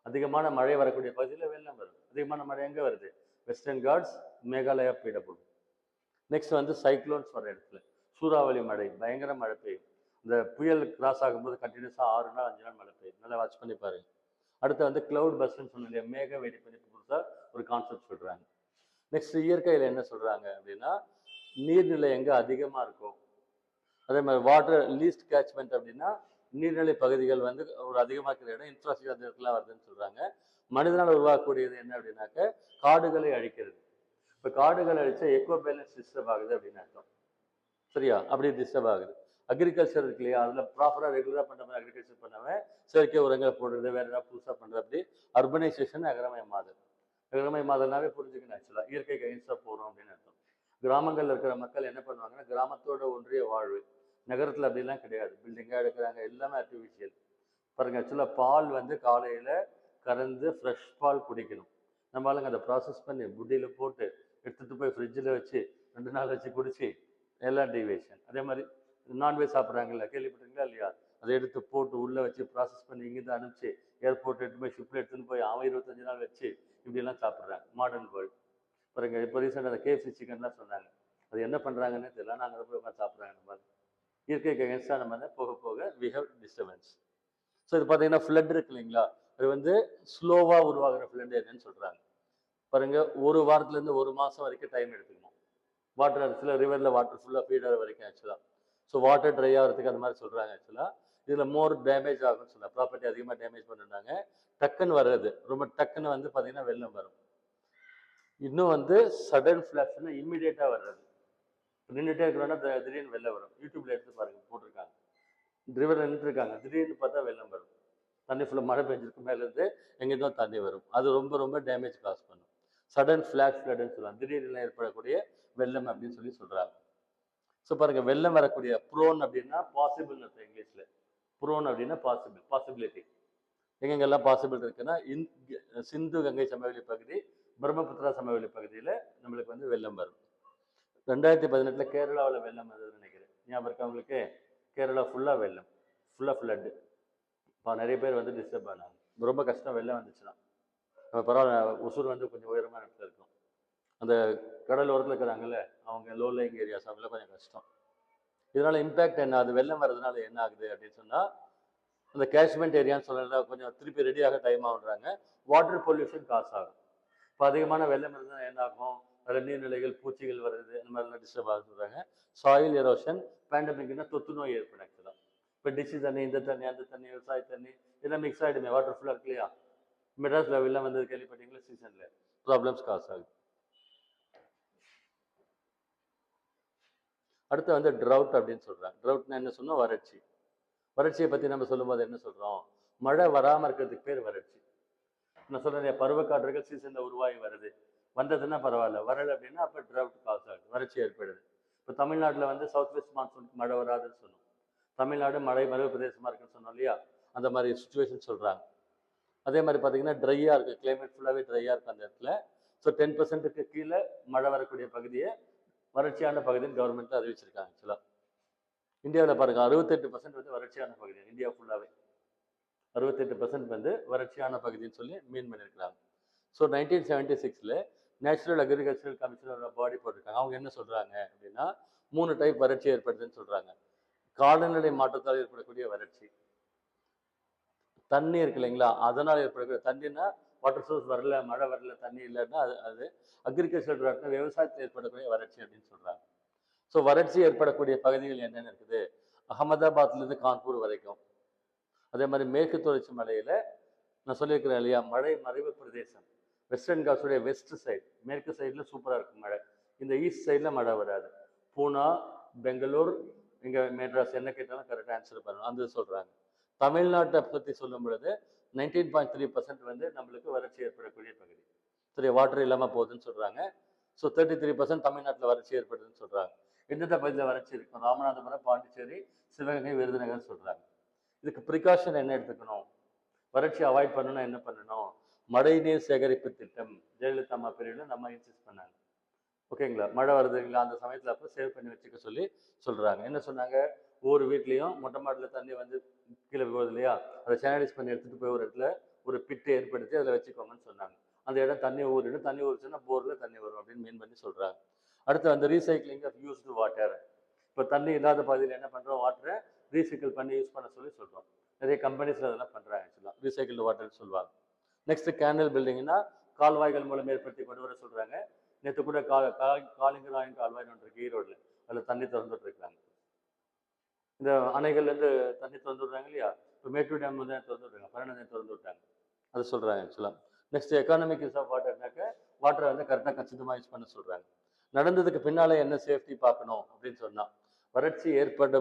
அதிகமான மழை வரக்கூடிய பகுதியில் வெள்ளம் வரும். அதிகமான மழை எங்கே வருது? வெஸ்டர்ன் காட்ஸ், மேகாலயா பீடபுல். நெக்ஸ்ட் வந்து சைக்ளோன்ஸ் வர இடத்துல சூறாவளி மழை, பயங்கர மழை பெய்யும். இந்த புயல் கிராஸ் ஆகும்போது கண்டினியூஸாக 6 நாள் 5 நாள் மழை பெய்யும். நல்லா வாட்ச் பண்ணி பாருங்க. அடுத்து வந்து கிளவுட் பஸ்ன்னு சொன்ன இல்லையா, மேக வெடிப்பு புதுசாக ஒரு கான்செப்ட் சொல்கிறாங்க. நெக்ஸ்ட் இயற்கையில் என்ன சொல்கிறாங்க அப்படின்னா, நீர்நிலை எங்கே அதிகமாக இருக்கும், அதே மாதிரி வாட்டர் லீஸ்ட் கேட்ச்மெண்ட் அப்படின்னா நீர்நிலை பகுதிகள் வந்து ஒரு அதிகமாக இருக்கிற இடம், இன்ஃப்ராஸ்ட்ரக்சர் அந்த இடத்துல வருதுன்னு சொல்கிறாங்க. மனிதனால் உருவாக்கக்கூடியது என்ன அப்படின்னாக்க காடுகளை அழிக்கிறது. இப்போ காடுகளை அழிச்சா எக்கோ பேலன்ஸ் டிஸ்டர்ப் ஆகுது அப்படின்னு அர்த்தம். சரியா? அப்படி டிஸ்டர்ப் ஆகுது. அக்ரிகல்ச்சர் இருக்கு இல்லையா, அதில் ப்ராப்பராக ரெகுலராக பண்ணுற மாதிரி அக்ரிகல்ச்சர் பண்ணாமல் செயற்கை உரங்களை போடுறது, வேறு ஏதாவது புதுசாக பண்ணுறது, அப்படி அர்பனைசேஷன் நகரமயமாதல். நகரமயமாதல்னாவே புரிஞ்சுக்கணும் ஆக்சுவலாக இயற்கைக்கு அகைன்ஸ்டாக போகிறோம் அப்படின்னு அர்த்தம். கிராமங்களில் இருக்கிற மக்கள் என்ன பண்ணுவாங்கன்னா, கிராமத்தோட ஒன்றிய வாழ்வு. நகரத்தில் அப்படிலாம் கிடையாது, பில்டிங்காக எடுக்கிறாங்க, எல்லாமே ஆர்டிஃபிஷியல். பாருங்கள், ஆக்சுவலாக பால் வந்து காலையில் கறந்து ஃப்ரெஷ் பால் குடிக்கணும். நம்ம ஆளுங்க அதை ப்ராசஸ் பண்ணி புட்டியில் போட்டு எடுத்துகிட்டு போய் ஃப்ரிட்ஜில் வச்சு 2 நாள் வச்சு குடிச்சு எல்லாம் டீவேஷன். அதே மாதிரி நான்வெஜ் சாப்பிட்றாங்கல்ல, கேள்விப்பட்டீங்களா இல்லையா? அதை எடுத்து போட்டு உள்ளே வச்சு ப்ராசஸ் பண்ணி இங்கேருந்து அனுப்பிச்சு ஏர்போர்ட் எடுத்து போய் ஷிப்பில் எடுத்துன்னு போய் அவன் 25 நாள் வச்சு இப்படிலாம் சாப்பிட்றாங்க. மாடர்ன் வேர்ல்டு பாருங்க. இப்போ ரீசெண்டாக அந்த KFC சிக்கன்லாம் சொன்னாங்க, அது என்ன பண்ணுறாங்கன்னு தெரியல, நாங்கள் அதை போய் உட்காந்து சாப்பிட்றாங்க. நம்ம இயற்கைக்கு அகேன்ஸ்டாக நம்ம வந்து போக போக வி ஹவ் டிஸ்டர்பன்ஸ். ஸோ இது பார்த்தீங்கன்னா ஃப்ளட் இருக்கு இல்லைங்களா, அது வந்து ஸ்லோவாக உருவாகிற ஃப்ளட் என்னன்னு சொல்கிறாங்க. பாருங்கள், ஒரு வாரத்துலேருந்து 1 மாதம் வரைக்கும் டைம் எடுத்துக்கணும். வாட்டர் சில ரிவரில் வாட்டர் ஃபுல்லாக ஃபீட் ஆகிற வரைக்கும் ஆக்சுவலாக. ஸோ வாட்டர் ட்ரை ஆகிறதுக்கு அந்த மாதிரி சொல்கிறாங்க ஆக்சுவலாக. இதில் மோர் டேமேஜ் ஆகும்னு சொல்லலாம், ப்ராப்பர்ட்டி அதிகமாக டேமேஜ் பண்ணிருந்தாங்க. டக்குன்னு வர்றது, ரொம்ப டக்குன்னு வந்து பார்த்தீங்கன்னா வெள்ளம் வரும். இன்னும் வந்து சடன் ஃப்ளாஷ்னா இம்மிடியேட்டாக வர்றது. நின்றுட்டே இருக்கிறோன்னா திடீர்னு வெள்ளம் வரும். யூடியூப்ல எடுத்து பாருங்க, போட்டிருக்காங்க. ரிவரில் நின்றுருக்காங்க, திடீர்னு பார்த்தா வெள்ளம் வரும். தண்ணி ஃபுல்லாக மழை பெஞ்சிருக்கு, மேலேருந்து எங்கேருந்தோ தண்ணி வரும். அது ரொம்ப ரொம்ப டேமேஜ் காஸ் பண்ணும். சடன் ஃபிளாஷ் ஃப்ளட்னு சொல்லுவாங்க, திடீர்னு ஏற்படக்கூடிய வெள்ளம் அப்படின்னு சொல்லி சொல்றாங்க. ஸோ பாருங்க, வெள்ளம் வரக்கூடிய ப்ரோன் அப்படின்னா பாசிபிள் அர்த்தம் இங்கிலீஷ்ல. ப்ரோன் அப்படின்னா பாசிபிள், பாசிபிலிட்டி. எங்கெங்கெல்லாம் பாசிபிள் இருக்குன்னா சிந்து கங்கை சமவெளி பகுதி, பிரம்மபுத்திரா சமவெளி பகுதியில் நம்மளுக்கு வந்து வெள்ளம் வரும். 2018 கேரளாவில் வெள்ளம் வந்ததுன்னு நினைக்கிறேன், ஞாபகம் இருக்கா உங்களுக்கு? கேரளா ஃபுல்லாக வெள்ளம், ஃபுல்லாக ஃப்ளட்டு. இப்போ நிறைய பேர் வந்து டிஸ்டர்ப் ஆனாங்க, ரொம்ப கஷ்டம் வெள்ளம் வந்துச்சுன்னா. பரவாயில்ல, ஒசூர் வந்து கொஞ்சம் உயரமான இடத்துல இருக்கும், அந்த கடல் ஓரத்தில் இருக்கிறாங்கல்ல, அவங்க லோ லைங் ஏரியாஸ், அவங்களாம் கொஞ்சம் கஷ்டம். இதனால இம்பேக்ட் என்ன, அது வெள்ளம் வர்றதுனால என்ன ஆகுது அப்படின்னு சொன்னால், அந்த கேஷ்மெண்ட் ஏரியான்னு சொல்லல கொஞ்சம் திருப்பி ரெடியாக டைம் ஆகுறாங்க, வாட்டர் பொல்யூஷன் காசு ஆகும். இப்போ அதிகமான வெள்ளம் இருந்தால் என்ன ஆகும், அதில் நீர்நிலைகள், பூச்சிகள் வருது, அந்த மாதிரிலாம் டிஸ்டர்ப் ஆக சொல்கிறாங்க. சாயில் எரோஷன், பேண்டமிக்னா தொத்து நோய் ஏற்படும் ஆக்சுவலாக. இப்போ டிஷ் தண்ணி, இந்த தண்ணி, அந்த தண்ணி, விவசாய தண்ணி இதெல்லாம் மிக்ஸ் ஆகிடுமே, வாட்டர் ஃபுல்லாக இருக்கு இல்லையா? மெட்ராஸில் வெள்ளம் வந்தது கேள்விப்பட்டீங்களா? சீசனில் ப்ராப்ளம்ஸ் காசு ஆகுது. அடுத்து வந்து ட்ரவுட் அப்படின்னு சொல்கிறாங்க. ட்ரவுட்னா என்ன சொன்னோம்? வறட்சி. வறட்சியை பற்றி நம்ம சொல்லும்போது என்ன சொல்கிறோம்? மழை வராமல் இருக்கிறதுக்கு பேர் வறட்சி. நான் சொல்கிறேன், பருவக்காற்றுகள் சீசனில் உருவாகி வருது, வந்ததுன்னா பரவாயில்ல, வரலை அப்படின்னா அப்போ ட்ரவுட் காசு ஆகுது, வறட்சி ஏற்படுது. இப்போ தமிழ்நாட்டில் வந்து சவுத் வெஸ்ட் மான்சூனுக்கு மழை வராதுன்னு சொன்னோம். தமிழ்நாடு மழை மருவ பிரதேசமாக இருக்குன்னு சொன்னோம் இல்லையா? அந்த மாதிரி சுச்சுவேஷன் சொல்கிறாங்க. அதே மாதிரி பார்த்தீங்கன்னா ட்ரையாக இருக்குது, கிளைமேட் ஃபுல்லாகவே ட்ரையாக இருக்குது அந்த இடத்துல. ஸோ 10%க்கு கீழே மழை வரக்கூடிய பகுதியை வறட்சியான பகுதின்னு கவர்மெண்ட்டில் அறிவிச்சிருக்காங்க. ஆக்சுவலாக இந்தியாவில் பாருங்கள், 68% வந்து வறட்சியான பகுதி, இந்தியா ஃபுல்லாகவே 68% வந்து வறட்சியான பகுதின்னு சொல்லி மீன் பண்ணியிருக்கிறாங்க. ஸோ 1976 நேச்சுரல் அக்ரிகல்ச்சரல் கமிஷனோட பாடி போட்டிருக்காங்க. அவங்க என்ன சொல்கிறாங்க அப்படின்னா, 3 டைப் வறட்சி ஏற்படுதுன்னு சொல்கிறாங்க. காலநிலை மாற்றத்தால் ஏற்படக்கூடிய வறட்சி, தண்ணி இருக்கு இல்லைங்களா, அதனால் ஏற்படக்கூடிய தண்ணின்னா வாட்டர் சோர்ஸ் வரல, மழை வரல, தண்ணி இல்லைன்னா அது அக்ரிகல்ச்சர் ட்ராட்னா விவசாயத்தில் ஏற்படக்கூடிய வறட்சி அப்படின்னு சொல்கிறாங்க. ஸோ வறட்சி ஏற்படக்கூடிய பகுதிகள் என்னென்ன இருக்குது? அகமதாபாத்லேருந்து கான்பூர் வரைக்கும். அதே மாதிரி மேற்கு தொடர்ச்சி மலையில் நான் சொல்லியிருக்கிறேன் இல்லையா, மழை மறைவு பிரதேசம், வெஸ்டர்ன் காட்ஸுடைய வெஸ்ட் சைடு, மேற்கு சைடில் சூப்பராக இருக்கும் மழை, இந்த ஈஸ்ட் சைடில் மழை வராது. பூனா, பெங்களூர், இங்கே மெட்ராஸ், என்ன கேட்டாலும் கரெக்டாக ஆன்சர் பண்ணணும், அந்த சொல்கிறாங்க. தமிழ்நாட்டை பற்றி சொல்லும் பொழுது 19.3% வந்து நம்மளுக்கு வறட்சி ஏற்படக்கூடிய பகுதி. சரி, வாட்டர் இல்லாமல் போகுதுன்னு சொல்கிறாங்க. ஸோ 33% தமிழ்நாட்டில் வறட்சி ஏற்படுதுன்னு சொல்கிறாங்க. எந்தெந்த பகுதியில் வறட்சி இருக்கும்? ராமநாதபுரம், பாண்டிச்சேரி, சிவகங்கை, விருதுநகர் சொல்கிறாங்க. இதுக்கு ப்ரிகாஷன் என்ன எடுத்துக்கணும்? வறட்சி அவாய்ட் பண்ணணும்னா என்ன பண்ணணும்? மழைநீர் சேகரிப்பு திட்டம் ஜெயலலிதா அம்மா பீரியடில் நம்ம இன்சிஸ்ட் பண்ணாங்க. ஓகேங்களா? மழை வருதுங்களா, அந்த சமயத்தில் அப்போ சேவ் பண்ணி வச்சுக்க சொல்லி சொல்கிறாங்க. என்ன சொன்னாங்க? ஒவ்வொரு வீட்லேயும் மொட்டை மாட்டில் தண்ணி வந்து கீழே போகுது இல்லையா, அதை சேனலைஸ் பண்ணி எடுத்துகிட்டு போய் ஒரு இடத்துல ஒரு பிட்டு ஏற்படுத்தி அதில் வச்சுக்கோங்கன்னு சொன்னாங்க. அந்த இடம் தண்ணி ஊறிடும், தண்ணி ஊறிச்சுன்னா போரில் தண்ணி வரும் அப்படின்னு மீன் பண்ணி சொல்கிறாங்க. அடுத்து வந்து ரீசைக்ளிங் ஆஃப் யூஸ்டு வாட்டர். இப்போ தண்ணி இல்லாத பகுதியில் என்ன பண்ணுறோம்? வாட்டரை ரீசைக்கிள் பண்ணி யூஸ் பண்ண சொல்லி சொல்கிறோம். நிறைய கம்பெனிஸில் அதெல்லாம் பண்ணுறாங்க ஆக்சுவலாக, ரீசைக்கிள் வாட்டர்னு சொல்லுவாங்க. நெக்ஸ்ட் கேனல் பில்டிங்னா கால்வாய்கள் மூலம் ஏற்படுத்தி கொண்டு வர சொல்கிறாங்க. நேற்று கூட காலிங்கராயன் கால்வாய்னு ஒன்று இருக்குது ஈரோடில், அதில் தண்ணி திறந்துட்டு இருக்காங்க. இந்த அணைகள்லேருந்து தண்ணி திறந்து விடுறாங்க இல்லையா, இப்போ மேட்டூர் டேம் தான் திறந்து விட்றாங்க, பரணை திறந்து விட்டாங்க, அது சொல்கிறாங்க ஆக்சுவலாக. நெக்ஸ்ட் எக்கானமிக் யூஸ் ஆஃப் வாட்டர்னாக்க வாட்டரை வந்து கரெக்டாக கச்சிதமாக யூஸ் பண்ண சொல்கிறாங்க. நடந்ததுக்கு பின்னால் என்ன சேஃப்டி பார்க்கணும் அப்படின்னு சொன்னால், வறட்சி ஏற்பட்ட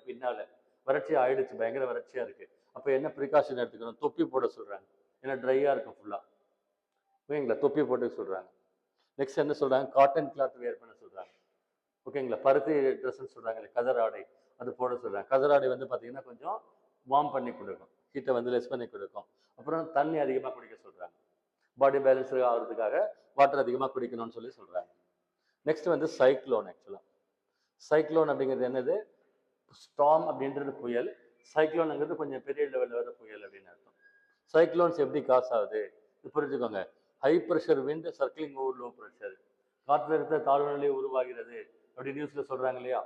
பின்னால் வறட்சி ஆயிடுச்சு, பயங்கர வறட்சியாக இருக்குது, அப்போ என்ன ப்ரிகாஷன் எடுத்துக்கணும்? தொப்பி போட சொல்கிறாங்க, ஏன்னா ட்ரையாக இருக்கும் ஃபுல்லாக, ஓகேங்களா? தொப்பி போட்டு சொல்கிறாங்க. நெக்ஸ்ட் என்ன சொல்கிறாங்க? காட்டன் கிளாத் வேர் பண்ண சொல்கிறாங்க, ஓகேங்களா? பருத்தி ட்ரெஸ்ன்னு சொல்கிறாங்க, கதர் ஆடை, அது போட சொல்கிறாங்க. கதர் ஆடை வந்து பார்த்திங்கன்னா கொஞ்சம் வார்ம் பண்ணி கொடுக்கும், ஹீட்டை வந்து லெஸ் பண்ணி கொடுக்கும். அப்புறம் தண்ணி அதிகமாக குடிக்க சொல்கிறாங்க, பாடி பேலன்ஸ் ஆகிறதுக்காக வாட்டர் அதிகமாக குடிக்கணும்னு சொல்லி சொல்கிறாங்க. நெக்ஸ்ட் வந்து சைக்ளோன். ஆக்சுவலாக சைக்ளோன் அப்படிங்கிறது என்னது? ஸ்டார்ம் அப்படின்றது புயல், சைக்ளோனுங்கிறது கொஞ்சம் பெரிய லெவலில் வர புயல் அப்படின்னு அர்த்தம். சைக்ளோன்ஸ் எப்படி காசு ஆகுது புரிஞ்சுக்கோங்க. High pressure wind circling over low pressure, காற்றழுத்த தாழ்வு நிலை உருவாகிறது அப்படி நியூஸில் சொல்கிறாங்க இல்லையா,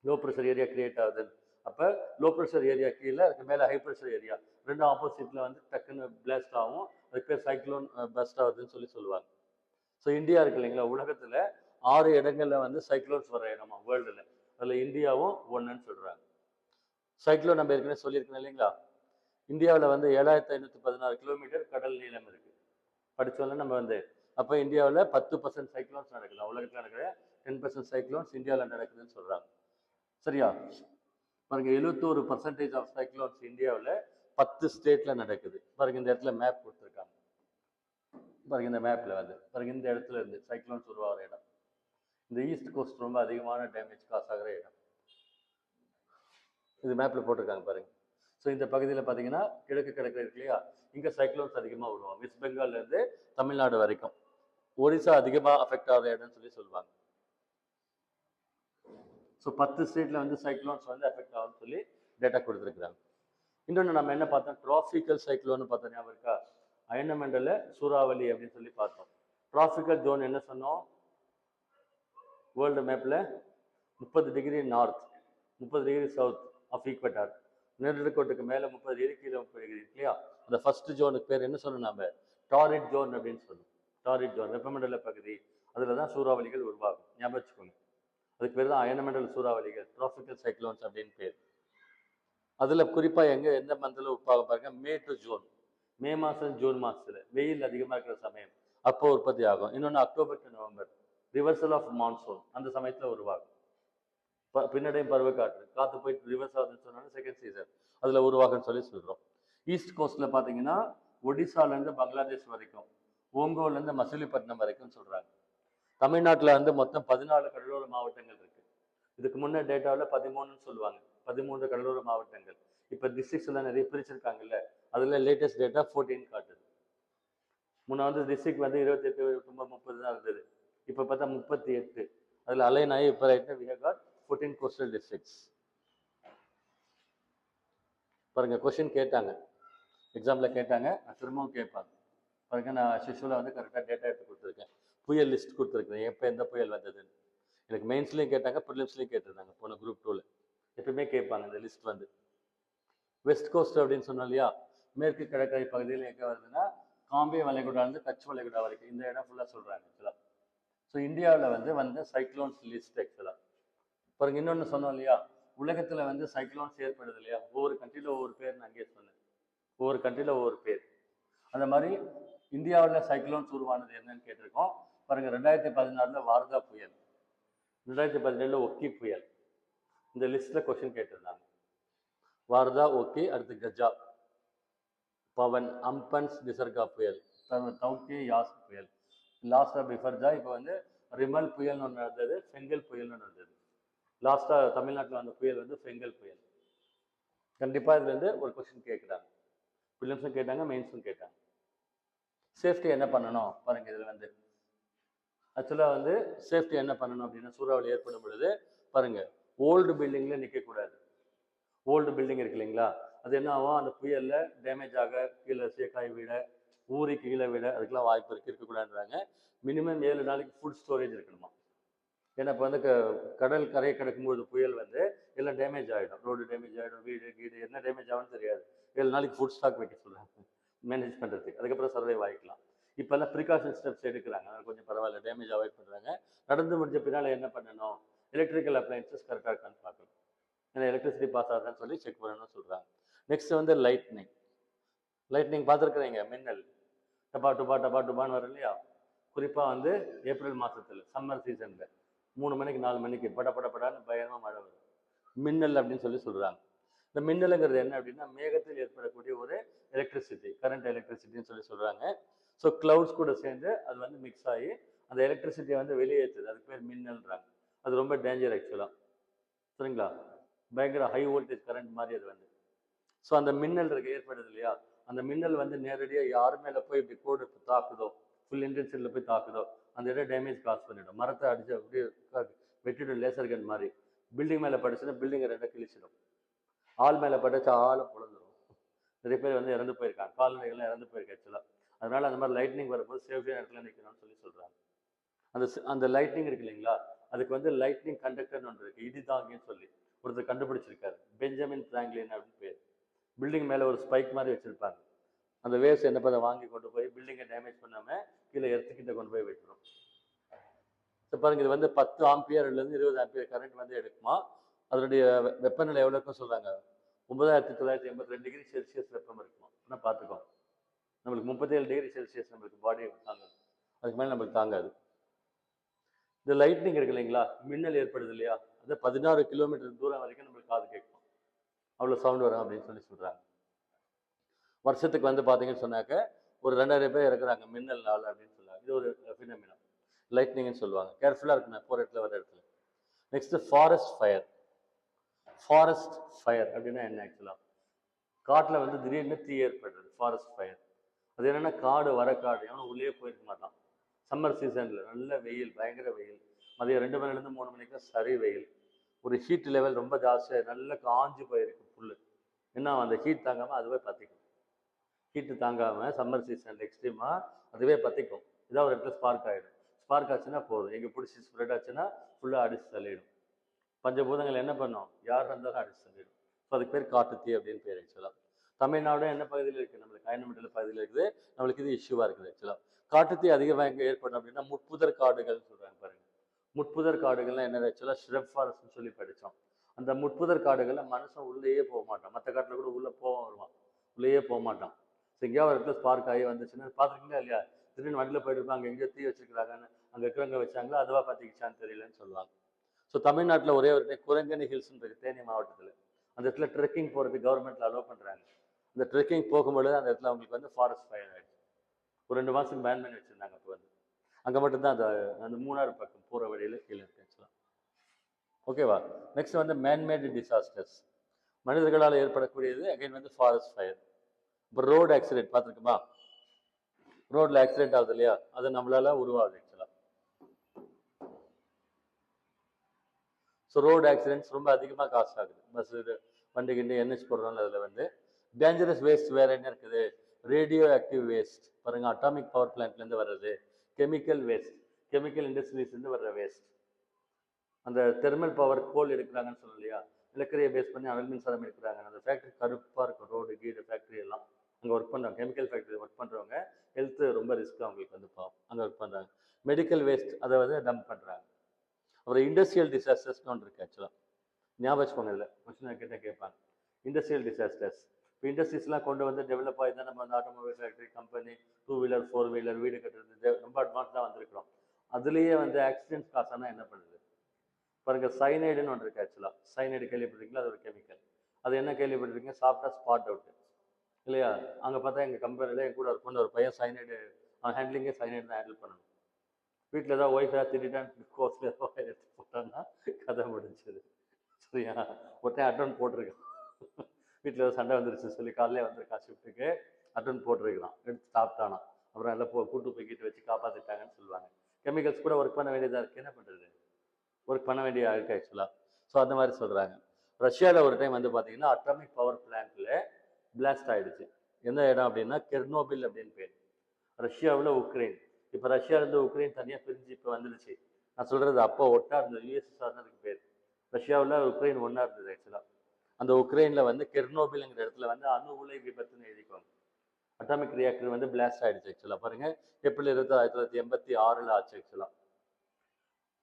லோ ப்ரெஷர் ஏரியா கிரியேட் ஆகுது. அப்போ லோ ப்ரெஷர் ஏரியா கீழே, அதுக்கு மேலே ஹை ப்ரெஷர் ஏரியா, ரெண்டும் ஆப்போசிட்டில் வந்து டக்குன்னு பிளாஸ்ட் ஆகும், அதுக்கு பேர் சைக்ளோன் பஸ்ட் ஆகுதுன்னு சொல்லி சொல்லுவாங்க. ஸோ இந்தியா இருக்கு இல்லைங்களா, உலகத்தில் 6 இடங்களில் வந்து சைக்ளோன்ஸ் வர இடமா வேர்ல்டில், அதில் இந்தியாவும் ஒன்றுன்னு சொல்கிறாங்க. சைக்ளோன் நம்ம ஏற்கனவே சொல்லியிருக்கேன் இல்லைங்களா, இந்தியாவில் வந்து 7516 கிலோமீட்டர் கடல் நீளம் இருக்குது, படித்தோம்னா நம்ம வந்து. அப்போ இந்தியாவில் 10% சைக்ளோன்ஸ் நடக்குது, உலகத்தில் நடக்கிற 10% சைக்ளோன்ஸ் இந்தியாவில் நடக்குதுன்னு சொல்கிறாங்க. சரியா? பாருங்க, 71% ஆஃப் சைக்ளோன்ஸ் இந்தியாவில் 10 ஸ்டேட்டில் நடக்குது. பாருங்க, இந்த இடத்துல மேப் கொடுத்துருக்காங்க, பாருங்க இந்த மேப்பில் வந்து பாருங்க இந்த இடத்துல இருந்து சைக்ளோன்ஸ் உருவாகிற இடம், இந்த ஈஸ்ட் கோஸ்ட் ரொம்ப அதிகமான டேமேஜ் காசு ஆகிற இடம். இது மேப்பில் போட்டிருக்காங்க பாருங்க. ஸோ இந்த பகுதியில் பார்த்தீங்கன்னா கிழக்கு கிழக்கு இருக்கு இல்லையா, இங்கே சைக்ளோன்ஸ் அதிகமாக உருவாகும். வெஸ்ட் பெங்கால்லேருந்து தமிழ்நாடு வரைக்கும். ஒரிசா அதிகமாக அஃபெக்ட் ஆகிற இடம்னு சொல்லி சொல்லுவாங்க. ஸோ 10 ஸ்டேட்டில் வந்து சைக்ளோன்ஸ் வந்து அஃபெக்ட் ஆகும்னு சொல்லி டேட்டா கொடுத்துருக்குறாங்க. இன்னொன்று நம்ம என்ன பார்த்தோம், டிராபிக்கல் சைக்ளோன்னு பார்த்தோம், ஞாபகம் இருக்கா? அயனமண்டல சூறாவளி அப்படின்னு சொல்லி பார்த்தோம். டிராபிக்கல் ஜோன் என்ன சொன்னோம், வேர்ல்டு மேப்பில் 30 degree north, 30 degree south of equator, நெருக்கோட்டுக்கு மேலே 30 டிகிரி, கீழே 30 டிகிரி இல்லையா? அந்த ஃபர்ஸ்ட் ஜோனுக்கு பேர் என்ன சொன்னோம் நம்ம, டாரிட் ஜோன் அப்படின்னு சொன்னோம். டாரிட் ஜோன் வெப்பமண்டல பகுதி, அதில் தான் சூறாவளிகள் உருவாகும், ஞாபகம் வச்சுக்கோங்க. அதுக்கு பேர் தான் அயனமண்டல சூறாவளிகள், டிராபிக்கல் சைக்ளோன்ஸ் அப்படின்னு பேர். அதில் குறிப்பாக எந்த மந்தில் உருவாக பாருங்க, மே டு ஜூன், மே மாதம் ஜூன் மாதத்தில் வெயில் அதிகமாக இருக்கிற சமயம் அப்போ உற்பத்தி ஆகும். இன்னொன்று October to November, reversal of monsoon, அந்த சமயத்தில் உருவாகும். பின்னடையும் பருவக்காற்று, காற்று போயிட்டு ரிவர்ஸ் ஆகுதுன்னு சொன்னாலும் செகண்ட் சீசன் அதில் உருவாகுன்னு சொல்லி சொல்கிறோம். ஈஸ்ட் கோஸ்ட்டில் பார்த்தீங்கன்னா ஒடிசாலேருந்து பங்களாதேஷ் வரைக்கும், ஓங்கோலேருந்து மசிலிப்பட்டினம் வரைக்கும் சொல்கிறாங்க. தமிழ்நாட்டில் வந்து மொத்தம் 14 கடலோர மாவட்டங்கள் இருக்குது. இதுக்கு முன்னே டேட்டாவில் 13ன்னு சொல்லுவாங்க, 13 கடலோர மாவட்டங்கள். இப்போ டிஸ்ட்ரிக்ஸ் எல்லாம் நிறைய பிரிச்சிருக்காங்கல்ல, அதில் லேட்டஸ்ட் டேட்டா 14 காட்டுது. முன்ன வந்து டிஸ்ட்ரிக்ட் வந்து 28, 29, 30 தான் இருந்தது. இப்போ பார்த்தா 38. அதில் அலைன் ஆகி இப்போ ரைட்னா we have got 14 coastal districts. பாருங்க, கொஸ்டின் கேட்டாங்க, எக்ஸாமில் கேட்டாங்க, நான் திரும்பவும் கேட்பாங்க பாருங்க. நான் சிஷுவில் வந்து கரெக்டாக டேட்டா எடுத்து கொடுத்துருக்கேன், புயல் லிஸ்ட் கொடுத்துருக்கேன், எப்போ எந்த புயல் வந்ததுன்னு. எனக்கு மெயின்ஸ்லேயும் கேட்டாங்க, ப்ரிலிம்ஸ்லேயும் கேட்டிருந்தாங்க போன குரூப் 2ல். எப்பயுமே கேட்பாங்க இந்த லிஸ்ட் வந்து. வெஸ்ட் கோஸ்ட் அப்படின்னு சொன்னோம் இல்லையா, மேற்கு கடற்கரை பகுதியில் எங்கே வருதுன்னா காம்பே வளைகுடாலேருந்து கட்ச் வளைகுடா வரைக்கும் இந்த இடம் ஃபுல்லாக சொல்கிறாங்க ஆக்சுவலாக. ஸோ இந்தியாவில் வந்து சைக்ளோன்ஸ் லிஸ்ட் ஆக்சுவலாக பாருங்க. இன்னொன்று சொன்னோம் இல்லையா, உலகத்தில் வந்து சைக்ளோன்ஸ் ஏற்படுது இல்லையா, ஒவ்வொரு கண்ட்ரியில் ஒவ்வொரு பேர், நான் அங்கேயே சொன்னேன், ஒவ்வொரு கண்ட்ரியில் ஒவ்வொரு பேர். அந்த மாதிரி இந்தியாவில் சைக்ளோன்ஸ் உருவானது என்னன்னு கேட்டிருக்கோம் பாருங்க. 2016 வார்தா புயல், 2017 ஒக்கி புயல், இந்த லிஸ்ட்டில் கொஸ்டின் கேட்டிருந்தாங்க. வார்தா, ஒக்கி, அடுத்து கஜா, பவன், அம்பன்ஸ், நிசர்கா புயல், தௌக்கி, யாஸ் புயல், லாஸ்டாக பிஃபர்ஜா, இப்போ வந்து ரிமல் புயல்னு ஒன்று நடந்தது, ஃபெங்கல் புயல்னு ஒன்று நடந்தது. லாஸ்ட்டாக தமிழ்நாட்டில் வந்த புயல் வந்து ஃபெங்கல் புயல். கண்டிப்பாக இதுலேருந்து ஒரு கொஸ்டின் கேட்குறாங்க, ப்ரிலிம்ஸும் கேட்டாங்க, மெயின்ஸும் கேட்டாங்க. சேஃப்டி என்ன பண்ணணும் பாருங்க. இதில் வந்து ஆக்சுவலாக வந்து சேஃப்டி என்ன பண்ணணும் அப்படின்னா, சூறாவளி ஏற்படும் பொழுது பாருங்க, ஓல்டு பில்டிங்கில் நிற்கக்கூடாது. ஓல்டு பில்டிங் இருக்கு இல்லைங்களா, அது என்ன ஆகும், அந்த புயலில் டேமேஜ் ஆக, கீழே சேக்காய் விட, ஊறி கீழே விட அதுக்கெல்லாம் வாய்ப்பு இருக்கக்கூடாதுன்றாங்க. மினிமம் 7 நாளைக்கு ஃபுட் ஸ்டோரேஜ் இருக்கணுமா. ஏன்னா இப்போ வந்து கடல் கரையை கிடக்கும்போது புயல் வந்து எல்லாம் டேமேஜ் ஆகிடும், ரோடு டேமேஜ் ஆகிடும், வீடு கீடு என்ன டேமேஜ் ஆகும்னு தெரியாது. 7 நாளைக்கு ஃபுட் ஸ்டாக் வைக்க சொல்கிறாங்க மேனேஜ் பண்ணுறதுக்கு, அதுக்கப்புறம் சர்வைவ் ஆகிக்கலாம். இப்போல்லாம் ப்ரிகாஷன் ஸ்டெப்ஸ் எடுக்கிறாங்க, அது கொஞ்சம் பரவாயில்ல, டேமேஜ் அவாய்ட் பண்ணுறாங்க. நடந்து முடிஞ்ச பின்னால் என்ன பண்ணணும், எலக்ட்ரிக்கல் அப்ளைன்சஸ் கரெக்டாக இருக்கான்னு பார்க்கணும், ஏன்னா எலக்ட்ரிசிட்டி பாஸ் ஆகுதான்னு சொல்லி செக் பண்ணணும்னு சொல்கிறாங்க. நெக்ஸ்ட் வந்து லைட்னிங். லைட்னிங் பார்த்துருக்குறீங்க, மின்னல் டபா டுபா டபா டுபான்னு வரும் இல்லையா, குறிப்பாக வந்து ஏப்ரல் மாதத்தில் சம்மர் சீசனில் 3 மணிக்கு 4 மணிக்கு பட பட படான்னு பயங்கரமாக மழை வரும், மின்னல் அப்படின்னு சொல்லி சொல்கிறாங்க. இந்த மின்னலுங்கிறது என்ன அப்படின்னா, மேகத்தில் ஏற்படக்கூடிய ஒரு எலக்ட்ரிசிட்டி, கரண்ட் எலக்ட்ரிசிட்டின்னு சொல்லி சொல்கிறாங்க. ஸோ கிளவுட்ஸ் கூட சேர்ந்து அது வந்து மிக்ஸ் ஆகி அந்த எலக்ட்ரிசிட்டியை வந்து வெளியேற்றுது, அதுக்கு பேர் மின்னல்ன்றாங்க. அது ரொம்ப டேஞ்சர் ஆக்சுவலாக, சரிங்களா, பயங்கர ஹை வோல்டேஜ் கரண்ட் மாதிரி அது வந்து. ஸோ அந்த மின்னல் இருக்கு ஏற்படுது இல்லையா, அந்த மின்னல் வந்து நேரடியாக யார் மேலே போய் இப்படி கோடு தாக்குதோ, ஃபுல் இன்டென்சிட்டியில் போய் தாக்குதோ, அந்த இடம் டேமேஜ் காஸ் பண்ணிடும். மரத்தை அடிச்சு அப்படியே வெட்டிடும், லேசர் கன் மாதிரி. பில்டிங் மேலே பட்டுச்சுன்னா பில்டிங்கை 2 கிழிச்சிடும், ஆள் மேலே பட்டுச்சு ஆளை புலந்துடும். நிறைய பேர் வந்து இறந்து போயிருக்காங்க, கால்நடைகள்லாம் இறந்து போயிருக்கு ஆக்சுவலாக. அதனால அந்த மாதிரி லைட்னிங் வரும்போது சேஃப்டியான இடத்துல நிற்கணும்னு சொல்லி சொல்கிறாங்க. அந்த லைட்னிங் இருக்கு இல்லைங்களா, அதுக்கு வந்து லைட்னிங் கண்டக்டர்னு ஒன்று இருக்குது, இடிதாங்கின்னு சொல்லி ஒருத்தர் கண்டுபிடிச்சிருக்காரு, பெஞ்சமின் பிராங்க்லின் அப்படின்னு பேர். பில்டிங் மேலே ஒரு ஸ்பைக் மாதிரி வச்சுருப்பாங்க, அந்த வேவ்ஸ் என்ன பண்ண வாங்கி கொண்டு போய் பில்டிங்கை டேமேஜ் பண்ணாமல் கீழே எர்த்துக்கிட்ட கொண்டு போய் வைக்கணும். ஸோ பாருங்க, இது வந்து 10 ஆம்பியர்லேருந்து 20 ஆம்பியர் கரண்ட் வந்து எடுக்குமா. அதனுடைய வெப்பநிலை எவ்வளோ இருக்குன்னு சொல்கிறாங்க, 9982 டிகிரி செல்சியஸ் வெப்பம் இருக்குமா. ஆனால் பார்த்துக்கோ, நம்மளுக்கு 37 டிகிரி செல்சியஸ் நம்மளுக்கு பாடி தாங்காது, அதுக்கு மேலே நம்மளுக்கு தாங்காது. இந்த லைட்னிங் இருக்கு இல்லைங்களா, மின்னல் ஏற்படுது இல்லையா, அது 16 கிலோமீட்டர் தூரம் வரைக்கும் நம்மளுக்கு காது கேட்கும், அவ்வளோ சவுண்ட் வரும் அப்படின்னு சொல்லி சொல்கிறாங்க. வருஷத்துக்கு வந்து பார்த்தீங்கன்னு சொன்னாக்க ஒரு 2000 பேர் இறக்குறாங்க மின்னல்னால அப்படின்னு சொல்லுவாங்க. இது ஒரு ஃபினமினா. லைட்னிங்னு சொல்லுவாங்க. கேர்ஃபுல்லாக இருக்கணும் போகிற இடத்துல வர இடத்துல. Next forest fire. Forest fire அப்படின்னா என்ன ஆக்சுவலாக? காட்டில் வந்து திடீர்னு தீ ஏற்படுறது ஃபாரஸ்ட் ஃபயர். அது என்னென்னா காடு வர காடு எவனும் உள்ளே போயிருக்க மாட்டான். சம்மர் சீசனில் நல்ல வெயில், பயங்கர வெயில், மதியம் 2 மணிலேருந்து 3 மணிக்கு சரி வெயில், ஒரு ஹீட் லெவல் ரொம்ப ஜாஸ்தியாக நல்லா காஞ்சி போயிருக்கு புல். என்ன அந்த ஹீட் தாங்காமல் அதுவே பற்றிக்கும். ஹீட்டு தாங்காமல் சம்மர் சீசனில் எக்ஸ்ட்ரீமாக அதுவே பற்றிக்கும். இதாக ஒரு இடத்துல ஸ்பார்க் ஆகிடும். ஸ்பார்க் ஆச்சுன்னா போதும், எங்கே பிடிச்சி ஸ்ப்ரெட் ஆச்சுன்னா ஃபுல்லாக அடிச்சு தள்ளிடும். பஞ்சபூதங்கள் என்ன பண்ணும்? யார் இருந்தாலும் அடிச்சு தள்ளிடும். ஸோ அதுக்கு பேர் காட்டுத்தீ அப்படின்னு பேர் ஆக்சுவலாக. தமிழ்நாடு என்ன பகுதியில் இருக்குது? நம்மளுக்கு அயனமண்டல பகுதியில் இருக்குது. நம்மளுக்கு இது இஷ்யூவாக இருக்குது ஆக்சுவலாக. காட்டுத்தீ அதிகமாக எங்கே ஏற்படும் அப்படின்னா முட்புதர் காடுகள் சொல்கிறாங்க பாருங்க. முட்புதர் காடுகள்லாம் என்னது ஆக்சுவலாக ஷ்ரப் ஃபாரஸ்ட்னு சொல்லி படித்தோம். அந்த முட்புதர் காடுகளில் மனுஷன் உள்ளேயே போக மாட்டான். மற்ற காட்டில் கூட உள்ளே வருவான், உள்ளேயே போக மாட்டான். ஸோ எங்கேயாவது இடத்துல ஸ்பார்க் ஆகி வந்துச்சுன்னா பார்த்துருக்கீங்களா இல்லையா? திடீர்னு வண்டியில் போயிட்டு இருப்பாங்க, எங்கேயோ தீ வச்சிருக்கிறாங்கன்னு, அங்கே இருக்கிறவங்க வச்சாங்களா அதுவாக பார்த்துக்கிச்சான்னு தெரியலன்னு சொல்லுவாங்க. ஸோ தமிழ்நாட்டில் ஒரே ஒரு குரங்கணி ஹில்ஸ்ன்னு இருக்குது தேனி மாவட்டத்தில். அந்த இடத்துல ட்ரெக்கிங் போகிறதுக்கு கவர்மெண்ட்டில் அலோவ் பண்ணுறாங்க. அந்த ட்ரெக்கிங் போகும்பொழுது அந்த இடத்துல அவங்களுக்கு வந்து ஃபாரஸ்ட் ஃபயர் ஆகிடுச்சு. ஒரு 2 மாதத்துக்கு பேன் பண்ணி வச்சுருந்தாங்க. அப்போ வந்து அங்கே மட்டும்தான் அந்த மூணாறு பக்கம் போகிற வழியில் கீழே இருக்கு ஆக்சுவலாக. ஓகேவா? நெக்ஸ்ட் வந்து மேன்மேடு டிசாஸ்டர்ஸ். மனிதர்களால் ஏற்படக்கூடியது அகைன் வந்து ஃபாரஸ்ட் ஃபயர். இப்போ ரோடு ஆக்சிடென்ட் பார்த்துருக்குமா? ரோட்ல ஆக்சிடென்ட் ஆகுது இல்லையா? அது நம்மளால உருவாகுது ஆக்சுவலா. ஸோ ரோடு ஆக்சிடென்ட்ஸ் ரொம்ப அதிகமாக காசு ஆகுது. பஸ் வண்டி கிண்டி என்ஹெச் போடுறோம்ல, அதில் வந்து டேஞ்சரஸ் வேஸ்ட் வேற என்ன இருக்குது? ரேடியோ ஆக்டிவ் வேஸ்ட் பாருங்க, அட்டாமிக் பவர் பிளான்ட்லேருந்து வர்றது, கெமிக்கல் வேஸ்ட், கெமிக்கல் இண்டஸ்ட்ரீஸ்லேருந்து வர்ற வேஸ்ட், அந்த தெர்மல் பவர் கோல் எடுக்கிறாங்கன்னு சொல்லணும் இல்லையா? நிலக்கரியை பேஸ் பண்ணி அனல் மின்சாரம் எடுக்கிறாங்க. அந்த ஃபேக்ட்ரி கருப்பாக இருக்கும், ரோடு கீடு ஃபேக்ட்ரி எல்லாம். அங்கே ஒர்க் பண்ணுறாங்க, கெமிக்கல் ஃபேக்ட்ரி ஒர்க் பண்ணுறவங்க ஹெல்த்து ரொம்ப ரிஸ்க் அவங்களுக்கு வந்து பாவம், அங்கே ஒர்க் பண்ணுறாங்க. மெடிக்கல் வேஸ்ட் அதை வந்து டம்ப் பண்ணுறாங்க. அப்புறம் இண்டஸ்ட்ரியல் டிசாஸ்டர்ஸ்னு ஒன்று இருக்குது ஆக்சுவலாக. ஞாபகம் வச்சுக்கோங்க, இதில் கொஸ்டின் கேட்டால் கேட்பாங்க. இண்டஸ்ட்ரியல் டிசாஸ்டர்ஸ் இப்போ இண்டஸ்ட்ரீஸ்லாம் கொண்டு வந்து டெவலப் ஆகி தான் நம்ம வந்து automobile factory, company, 2 wheeler 4 wheeler, வீடு கட்டுறது ரொம்ப அட்வான்ஸ்டாக வந்திருக்கிறோம். அதுலேயே வந்து ஆக்சிடென்ட்ஸ் காசானா என்ன பண்ணுது பாருங்க. சைனைடுன்னு ஒன்று இருக்குது ஆக்சுவலாக. சைனைடு கேள்விப்பட்டிருக்கீங்களா? அது ஒரு கெமிக்கல். அது என்ன கேள்விப்பட்டிருக்கீங்க? சாப்பிட்டா ஸ்பாட் அவுட்டு இல்லையா? அங்கே பார்த்தா எங்கள் கம்பெனியில் என் கூட ஒர்க் பண்ண ஒரு பையன் சைனைடு, அவன் ஹேண்ட்லிங்கே சைனைடு தான் ஹேண்டில் பண்ணணும். வீட்டில் ஏதாவது ஒய்ஃபை திட்டான்னு கோர்ஸில் ஏதாவது எடுத்து போட்டான்னா கதை முடிஞ்சது. சரியா? ஒருத்தன் அட்டன் போட்டிருக்கான், வீட்டில் ஏதாவது சண்டை வந்துருச்சு சொல்லி காலையிலே வந்திருக்கான் ஷிஃப்ட்டுக்கு, அட்டன் போட்டிருக்கிறான், எடுத்து சாப்பிட்டானா. அப்புறம் எல்லாம் கூட்டு போய்கிட்டு வச்சு காப்பாற்றிட்டாங்கன்னு சொல்லுவாங்க. கெமிக்கல்ஸ் கூட ஒர்க் பண்ண வேண்டியதாக இருக்குது, என்ன பண்ணுறது? ஒர்க் பண்ண வேண்டிய இருக்குது ஆக்சுவலாக. ஸோ அந்த மாதிரி சொல்கிறாங்க. ரஷ்யாவில் ஒரு டைம் வந்து பார்த்தீங்கன்னா அட்டாமிக் பவர் பிளான்ட்டில் பிளாஸ்ட் ஆகிடுச்சு. எந்த இடம் அப்படின்னா கெர்னோபில் அப்படின்னு பேர். ரஷ்யாவில் உக்ரைன். இப்போ ரஷ்யாவிலேருந்து உக்ரைன் தனியாக பிரிஞ்சு இப்போ வந்துடுச்சு. நான் சொல்கிறது அப்போ ஒட்டா இருந்தது, யூஎஸ்எஸ்ஆர்னு அதுக்கு பேர். ரஷ்யாவில் உக்ரைன் ஒன்றா இருந்தது ஆக்சுவலாக. அந்த உக்ரைனில் வந்து கெர்னோபில்ங்கிற இடத்துல வந்து அணு உலை விபத்துன்னு எழுதிக்குவாங்க. அட்டாமிக் ரியாக்டர் வந்து பிளாஸ்ட் ஆகிடுச்சு ஆக்சுவலாக. பாருங்கள், ஏப்ரல் 20, 1986 ஆச்சு ஆக்சுவலாக.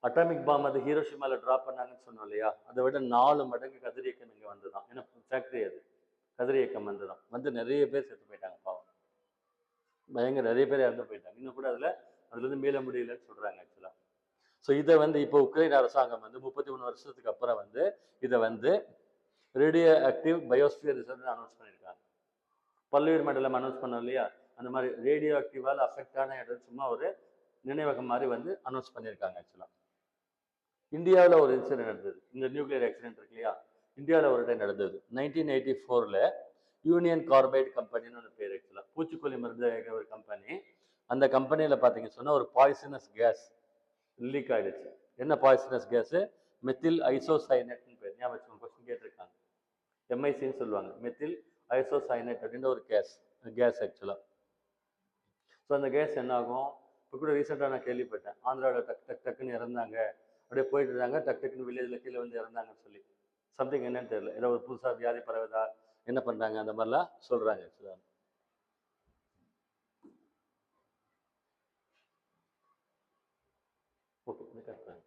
அட்டாமிக் பாம் அது ஹீரோஷிமாவில் ட்ராப் பண்ணாங்கன்னு சொன்னோம் இல்லையா? அதை விட 4 மடங்கு கதிரியக்கம் இங்கே வந்து தான். ஏன்னா ஃபேக்ட்ரி அது கதிரியக்கம் வந்து தான் வந்து நிறைய பேர் செத்து போயிட்டாங்க பாவம். பயங்கர நிறைய பேர் இறந்து போயிட்டாங்க. இன்னும் கூட அதுலேருந்து மீள முடியலன்னு சொல்கிறாங்க ஆக்சுவலாக. ஸோ இதை வந்து இப்போ உக்ரைன் அரசாங்கம் வந்து 33 வருஷத்துக்கு அப்புறம் வந்து இதை வந்து ரேடியோ ஆக்டிவ் பயோஸ்பியர் ரிசர்வ்னு அனௌன்ஸ் பண்ணியிருக்காங்க. பல்லுயிர் மண்டலம் அனௌன்ஸ் பண்ணோம் இல்லையா? அந்த மாதிரி ரேடியோ ஆக்டிவால் அஃபெக்டான இடம் சும்மா ஒரு நினைவகம் மாதிரி வந்து அனௌன்ஸ் பண்ணியிருக்காங்க ஆக்சுவலாக. இந்தியாவில் ஒரு இன்சிடென்ட் நடந்தது. இந்த நியூக்ளியர் ஆக்சிடென்ட் இருக்கு இல்லையா? இந்தியாவில் ஒரு டைம் நடந்தது. 1984 யூனியன் கார்பைட் கம்பெனின்னு ஒரு பேர் ஆக்சுவலாக. பூச்சிக்கொல்லி மருந்து ஒரு கம்பெனி. அந்த கம்பெனியில் பார்த்தீங்கன்னு சொன்னால் ஒரு பாய்சனஸ் கேஸ் லீக் ஆகிடுச்சு. என்ன பாய்சனஸ் கேஸு? மெத்தில் ஐசோசைனேட்னு பேர். ஞாபகம் கொஸ்டின் கேட்டிருக்காங்க. எம்ஐசின்னு சொல்லுவாங்க. மெத்தில் ஐசோசைனேட் அப்படின்ற ஒரு கேஸ் ஆக்சுவலாக. ஸோ அந்த கேஸ் என்ன ஆகும்? இப்போ கூட ரீசெண்டாக நான் கேள்விப்பட்டேன், ஆந்திராவில் டக்குன்னு இறந்தாங்க, அப்படியே போயிட்டு இருந்தாங்க, டக்குன்னு வில்லேஜில் கீழே வந்து இறந்தாங்கன்னு சொல்லி. சம்திங் என்னன்னு தெரியல, ஏதோ ஒரு புதுசாக வியாதி பரவுதா, என்ன பண்ணுறாங்க, அந்த மாதிரிலாம் சொல்கிறாங்க ஆக்சுவலாக. ஓகே, கரெக்டாக.